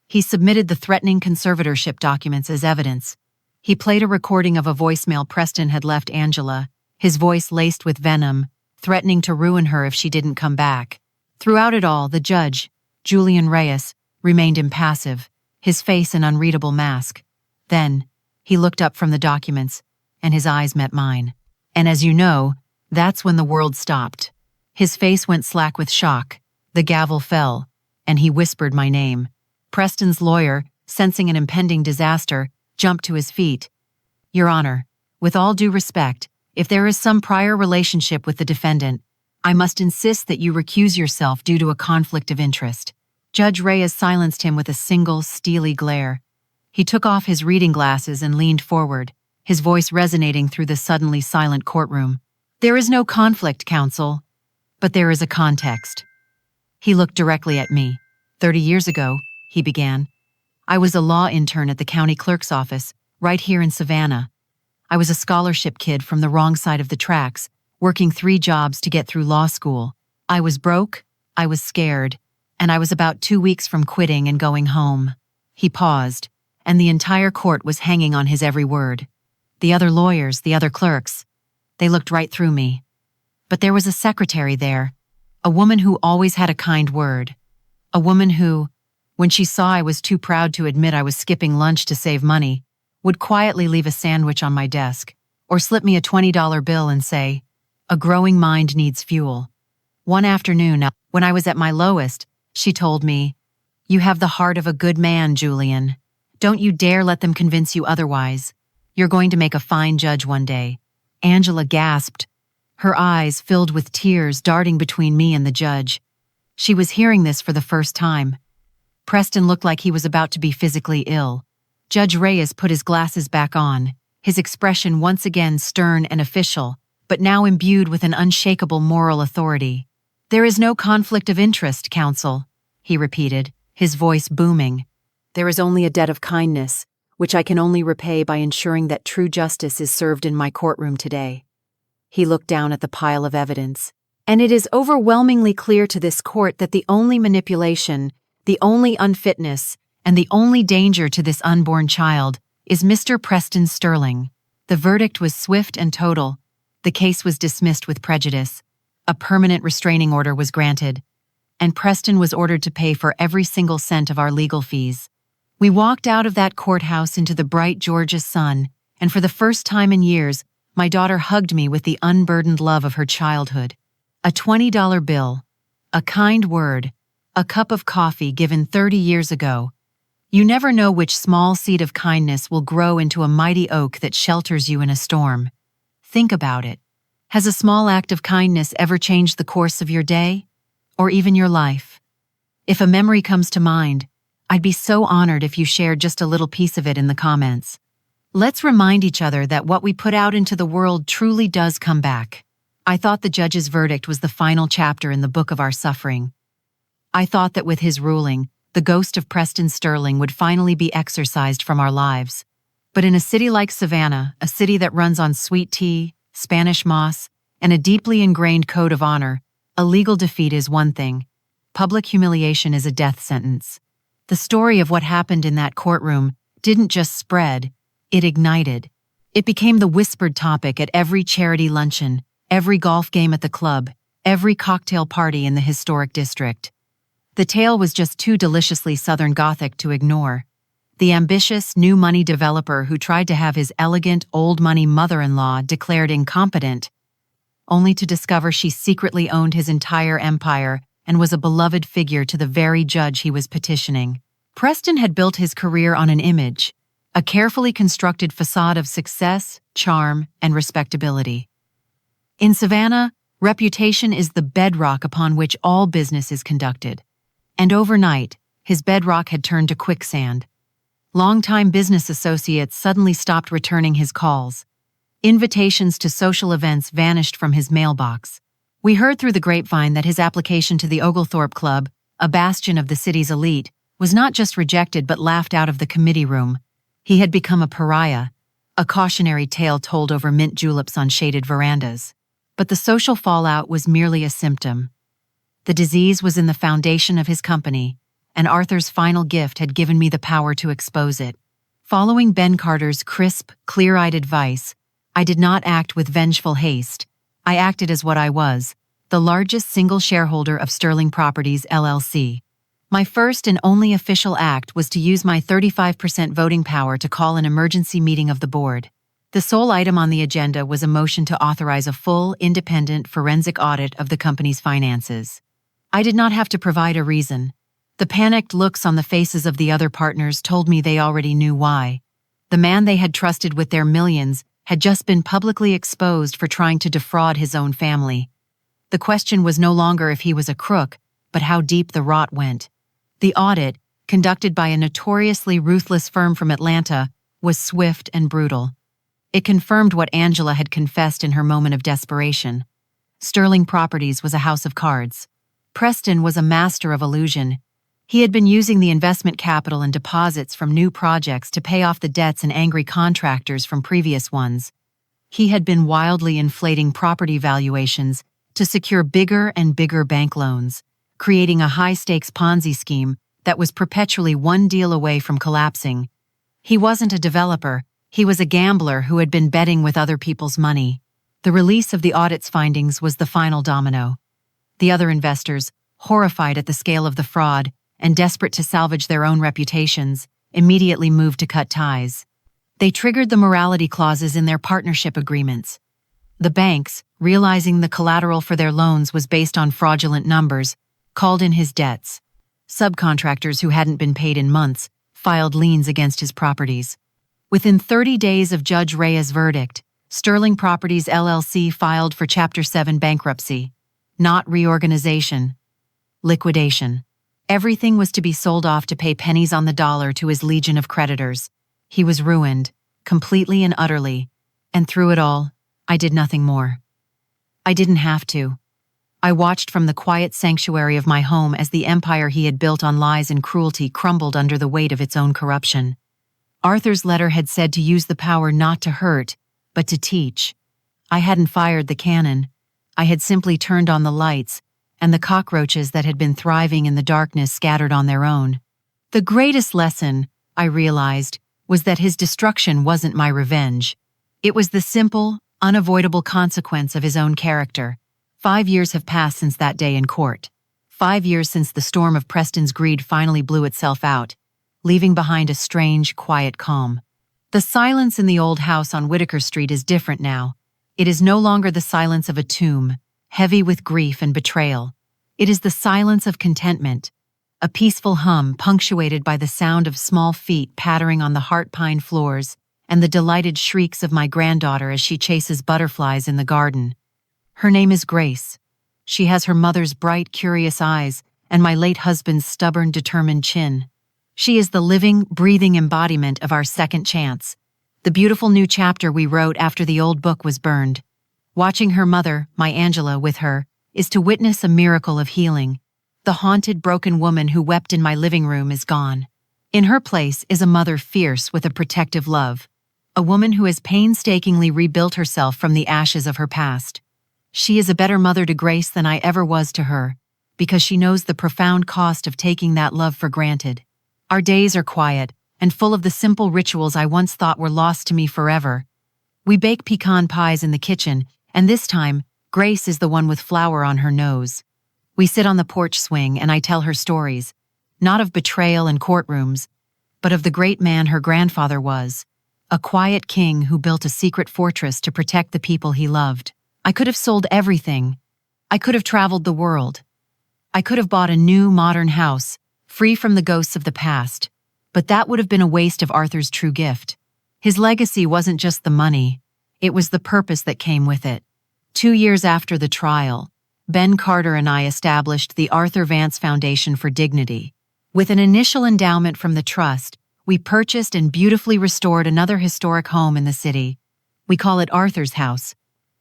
He submitted the threatening conservatorship documents as evidence. He played a recording of a voicemail Preston had left Angela, his voice laced with venom, threatening to ruin her if she didn't come back. Throughout it all, the judge, Julian Reyes, remained impassive, his face an unreadable mask. Then, he looked up from the documents, and his eyes met mine. And as you know, that's when the world stopped. His face went slack with shock, the gavel fell, and he whispered my name. Preston's lawyer, sensing an impending disaster, jumped to his feet. Your Honor, with all due respect, if there is some prior relationship with the defendant, I must insist that you recuse yourself due to a conflict of interest. Judge Reyes silenced him with a single, steely glare. He took off his reading glasses and leaned forward, his voice resonating through the suddenly silent courtroom. There is no conflict, counsel, but there is a context. He looked directly at me. 30 years ago, he began, I was a law intern at the county clerk's office, right here in Savannah. I was a scholarship kid from the wrong side of the tracks, working 3 jobs to get through law school. I was broke, I was scared, and I was about 2 weeks from quitting and going home. He paused, and the entire court was hanging on his every word. The other lawyers, the other clerks, they looked right through me. But there was a secretary there, a woman who always had a kind word. A woman who, when she saw I was too proud to admit I was skipping lunch to save money, would quietly leave a sandwich on my desk, or slip me a $20 bill and say, a growing mind needs fuel. One afternoon, when I was at my lowest, she told me, you have the heart of a good man, Julian. Don't you dare let them convince you otherwise. You're going to make a fine judge one day. Angela gasped, her eyes filled with tears darting between me and the judge. She was hearing this for the first time. Preston looked like he was about to be physically ill. Judge Reyes put his glasses back on, his expression once again stern and official, but now imbued with an unshakable moral authority. There is no conflict of interest, counsel, he repeated, his voice booming. There is only a debt of kindness, which I can only repay by ensuring that true justice is served in my courtroom today. He looked down at the pile of evidence, and it is overwhelmingly clear to this court that the only manipulation, the only unfitness, and the only danger to this unborn child is Mr. Preston Sterling. The verdict was swift and total. The case was dismissed with prejudice. A permanent restraining order was granted, and Preston was ordered to pay for every single cent of our legal fees. We walked out of that courthouse into the bright Georgia sun, and for the first time in years, my daughter hugged me with the unburdened love of her childhood. A $20 bill, a kind word, a cup of coffee given 30 years ago. You never know which small seed of kindness will grow into a mighty oak that shelters you in a storm. Think about it. Has a small act of kindness ever changed the course of your day? Or even your life? If a memory comes to mind, I'd be so honored if you shared just a little piece of it in the comments. Let's remind each other that what we put out into the world truly does come back. I thought the judge's verdict was the final chapter in the book of our suffering. I thought that with his ruling, the ghost of Preston Sterling would finally be exorcised from our lives. But in a city like Savannah, a city that runs on sweet tea, Spanish moss, and a deeply ingrained code of honor, a legal defeat is one thing. Public humiliation is a death sentence. The story of what happened in that courtroom didn't just spread, it ignited. It became the whispered topic at every charity luncheon, every golf game at the club, every cocktail party in the historic district. The tale was just too deliciously Southern Gothic to ignore. The ambitious, new money developer who tried to have his elegant, old money mother-in-law declared incompetent, only to discover she secretly owned his entire empire and was a beloved figure to the very judge he was petitioning. Preston had built his career on an image, a carefully constructed facade of success, charm, and respectability. In Savannah, reputation is the bedrock upon which all business is conducted. And overnight, his bedrock had turned to quicksand. Longtime business associates suddenly stopped returning his calls. Invitations to social events vanished from his mailbox. We heard through the grapevine that his application to the Oglethorpe Club, a bastion of the city's elite, was not just rejected but laughed out of the committee room. He had become a pariah, a cautionary tale told over mint juleps on shaded verandas. But the social fallout was merely a symptom. The disease was in the foundation of his company, and Arthur's final gift had given me the power to expose it. Following Ben Carter's crisp, clear-eyed advice, I did not act with vengeful haste. I acted as what I was, the largest single shareholder of Sterling Properties, LLC. My first and only official act was to use my 35% voting power to call an emergency meeting of the board. The sole item on the agenda was a motion to authorize a full, independent forensic audit of the company's finances. I did not have to provide a reason. The panicked looks on the faces of the other partners told me they already knew why. The man they had trusted with their millions had just been publicly exposed for trying to defraud his own family. The question was no longer if he was a crook, but how deep the rot went. The audit, conducted by a notoriously ruthless firm from Atlanta, was swift and brutal. It confirmed what Angela had confessed in her moment of desperation. Sterling Properties was a house of cards. Preston was a master of illusion. He had been using the investment capital and deposits from new projects to pay off the debts and angry contractors from previous ones. He had been wildly inflating property valuations to secure bigger and bigger bank loans, creating a high-stakes Ponzi scheme that was perpetually one deal away from collapsing. He wasn't a developer, he was a gambler who had been betting with other people's money. The release of the audit's findings was the final domino. The other investors, horrified at the scale of the fraud and desperate to salvage their own reputations, immediately moved to cut ties. They triggered the morality clauses in their partnership agreements. The banks, realizing the collateral for their loans was based on fraudulent numbers, called in his debts. Subcontractors who hadn't been paid in months filed liens against his properties. Within 30 days of Judge Rhea's verdict, Sterling Properties LLC filed for Chapter 7 bankruptcy. Not reorganization. Liquidation. Everything was to be sold off to pay pennies on the dollar to his legion of creditors. He was ruined, completely and utterly, and through it all, I did nothing more. I didn't have to. I watched from the quiet sanctuary of my home as the empire he had built on lies and cruelty crumbled under the weight of its own corruption. Arthur's letter had said to use the power not to hurt, but to teach. I hadn't fired the cannon. I had simply turned on the lights, and the cockroaches that had been thriving in the darkness scattered on their own. The greatest lesson, I realized, was that his destruction wasn't my revenge. It was the simple, unavoidable consequence of his own character. 5 years have passed since that day in court. 5 years since the storm of Preston's greed finally blew itself out, leaving behind a strange, quiet calm. The silence in the old house on Whitaker Street is different now. It is no longer the silence of a tomb, heavy with grief and betrayal. It is the silence of contentment, a peaceful hum punctuated by the sound of small feet pattering on the heart pine floors and the delighted shrieks of my granddaughter as she chases butterflies in the garden. Her name is Grace. She has her mother's bright, curious eyes and my late husband's stubborn, determined chin. She is the living, breathing embodiment of our second chance, the beautiful new chapter we wrote after the old book was burned. Watching her mother, my Angela, with her, is to witness a miracle of healing. The haunted, broken woman who wept in my living room is gone. In her place is a mother fierce with a protective love, a woman who has painstakingly rebuilt herself from the ashes of her past. She is a better mother to Grace than I ever was to her, because she knows the profound cost of taking that love for granted. Our days are quiet and full of the simple rituals I once thought were lost to me forever. We bake pecan pies in the kitchen, and this time, Grace is the one with flour on her nose. We sit on the porch swing and I tell her stories, not of betrayal and courtrooms, but of the great man her grandfather was, a quiet king who built a secret fortress to protect the people he loved. I could have sold everything. I could have traveled the world. I could have bought a new, modern house, free from the ghosts of the past, but that would have been a waste of Arthur's true gift. His legacy wasn't just the money, it was the purpose that came with it. 2 years after the trial, Ben Carter and I established the Arthur Vance Foundation for Dignity. With an initial endowment from the trust, we purchased and beautifully restored another historic home in the city. We call it Arthur's House.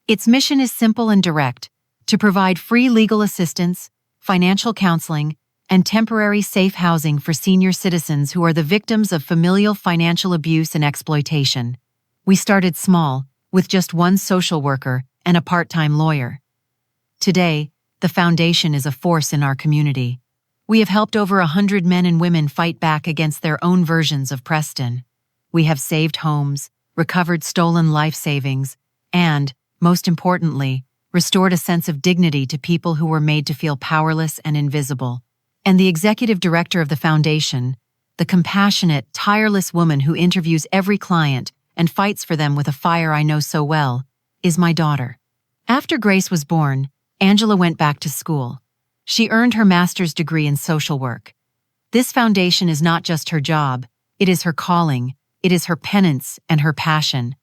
Its mission is simple and direct: to provide free legal assistance, financial counseling, and temporary safe housing for senior citizens who are the victims of familial financial abuse and exploitation. We started small, with just one social worker and a part-time lawyer. Today, the foundation is a force in our community. We have helped over 100 men and women fight back against their own versions of Preston. We have saved homes, recovered stolen life savings, and, most importantly, restored a sense of dignity to people who were made to feel powerless and invisible. And the executive director of the foundation, the compassionate, tireless woman who interviews every client and fights for them with a fire I know so well, is my daughter. After Grace was born, Angela went back to school. She earned her master's degree in social work. This foundation is not just her job, it is her calling, it is her penance and her passion.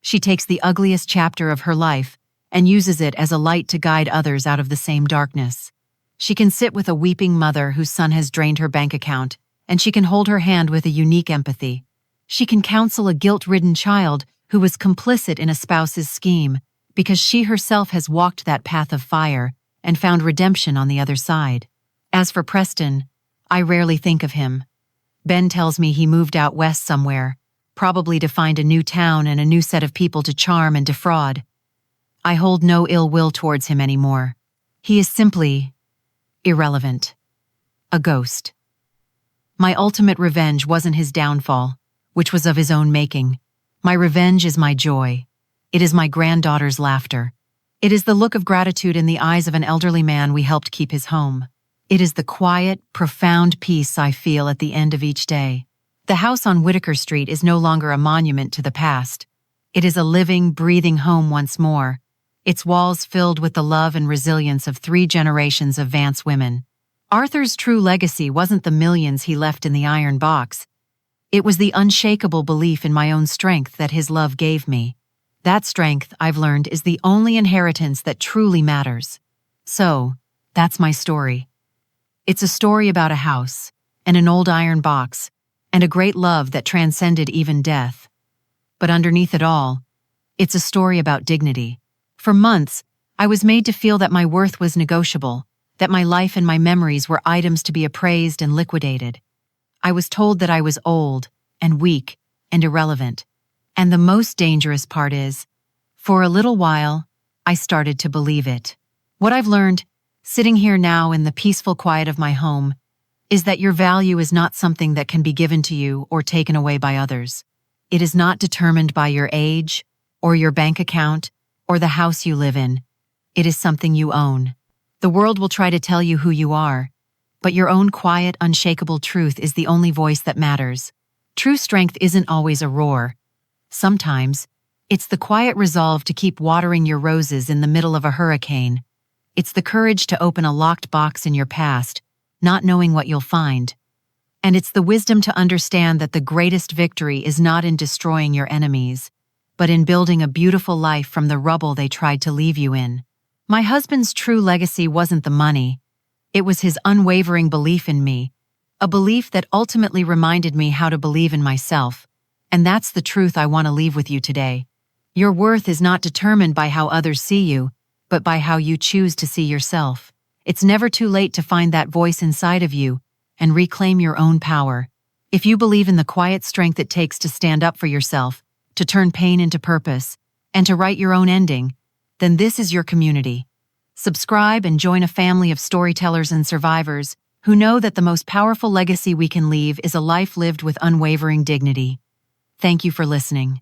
She takes the ugliest chapter of her life and uses it as a light to guide others out of the same darkness. She can sit with a weeping mother whose son has drained her bank account, and she can hold her hand with a unique empathy. She can counsel a guilt-ridden child who was complicit in a spouse's scheme because she herself has walked that path of fire and found redemption on the other side. As for Preston, I rarely think of him. Ben tells me he moved out west somewhere, probably to find a new town and a new set of people to charm and defraud. I hold no ill will towards him anymore. He is simply irrelevant. A ghost. My ultimate revenge wasn't his downfall, which was of his own making. My revenge is my joy. It is my granddaughter's laughter. It is the look of gratitude in the eyes of an elderly man we helped keep his home. It is the quiet, profound peace I feel at the end of each day. The house on Whitaker Street is no longer a monument to the past. It is a living, breathing home once more, its walls filled with the love and resilience of 3 generations of Vance women. Arthur's true legacy wasn't the millions he left in the iron box. It was the unshakable belief in my own strength that his love gave me. That strength, I've learned, is the only inheritance that truly matters. So, that's my story. It's a story about a house, and an old iron box, and a great love that transcended even death. But underneath it all, it's a story about dignity. For months, I was made to feel that my worth was negotiable, that my life and my memories were items to be appraised and liquidated. I was told that I was old, and weak, and irrelevant. And the most dangerous part is, for a little while, I started to believe it. What I've learned, sitting here now in the peaceful quiet of my home, is that your value is not something that can be given to you or taken away by others. It is not determined by your age, or your bank account, or the house you live in. It is something you own. The world will try to tell you who you are, but your own quiet, unshakable truth is the only voice that matters. True strength isn't always a roar. Sometimes, it's the quiet resolve to keep watering your roses in the middle of a hurricane. It's the courage to open a locked box in your past, not knowing what you'll find. And it's the wisdom to understand that the greatest victory is not in destroying your enemies, but in building a beautiful life from the rubble they tried to leave you in. My husband's true legacy wasn't the money. It was his unwavering belief in me, a belief that ultimately reminded me how to believe in myself. And that's the truth I want to leave with you today. Your worth is not determined by how others see you, but by how you choose to see yourself. It's never too late to find that voice inside of you and reclaim your own power. If you believe in the quiet strength it takes to stand up for yourself, to turn pain into purpose, and to write your own ending, then this is your community. Subscribe and join a family of storytellers and survivors who know that the most powerful legacy we can leave is a life lived with unwavering dignity. Thank you for listening.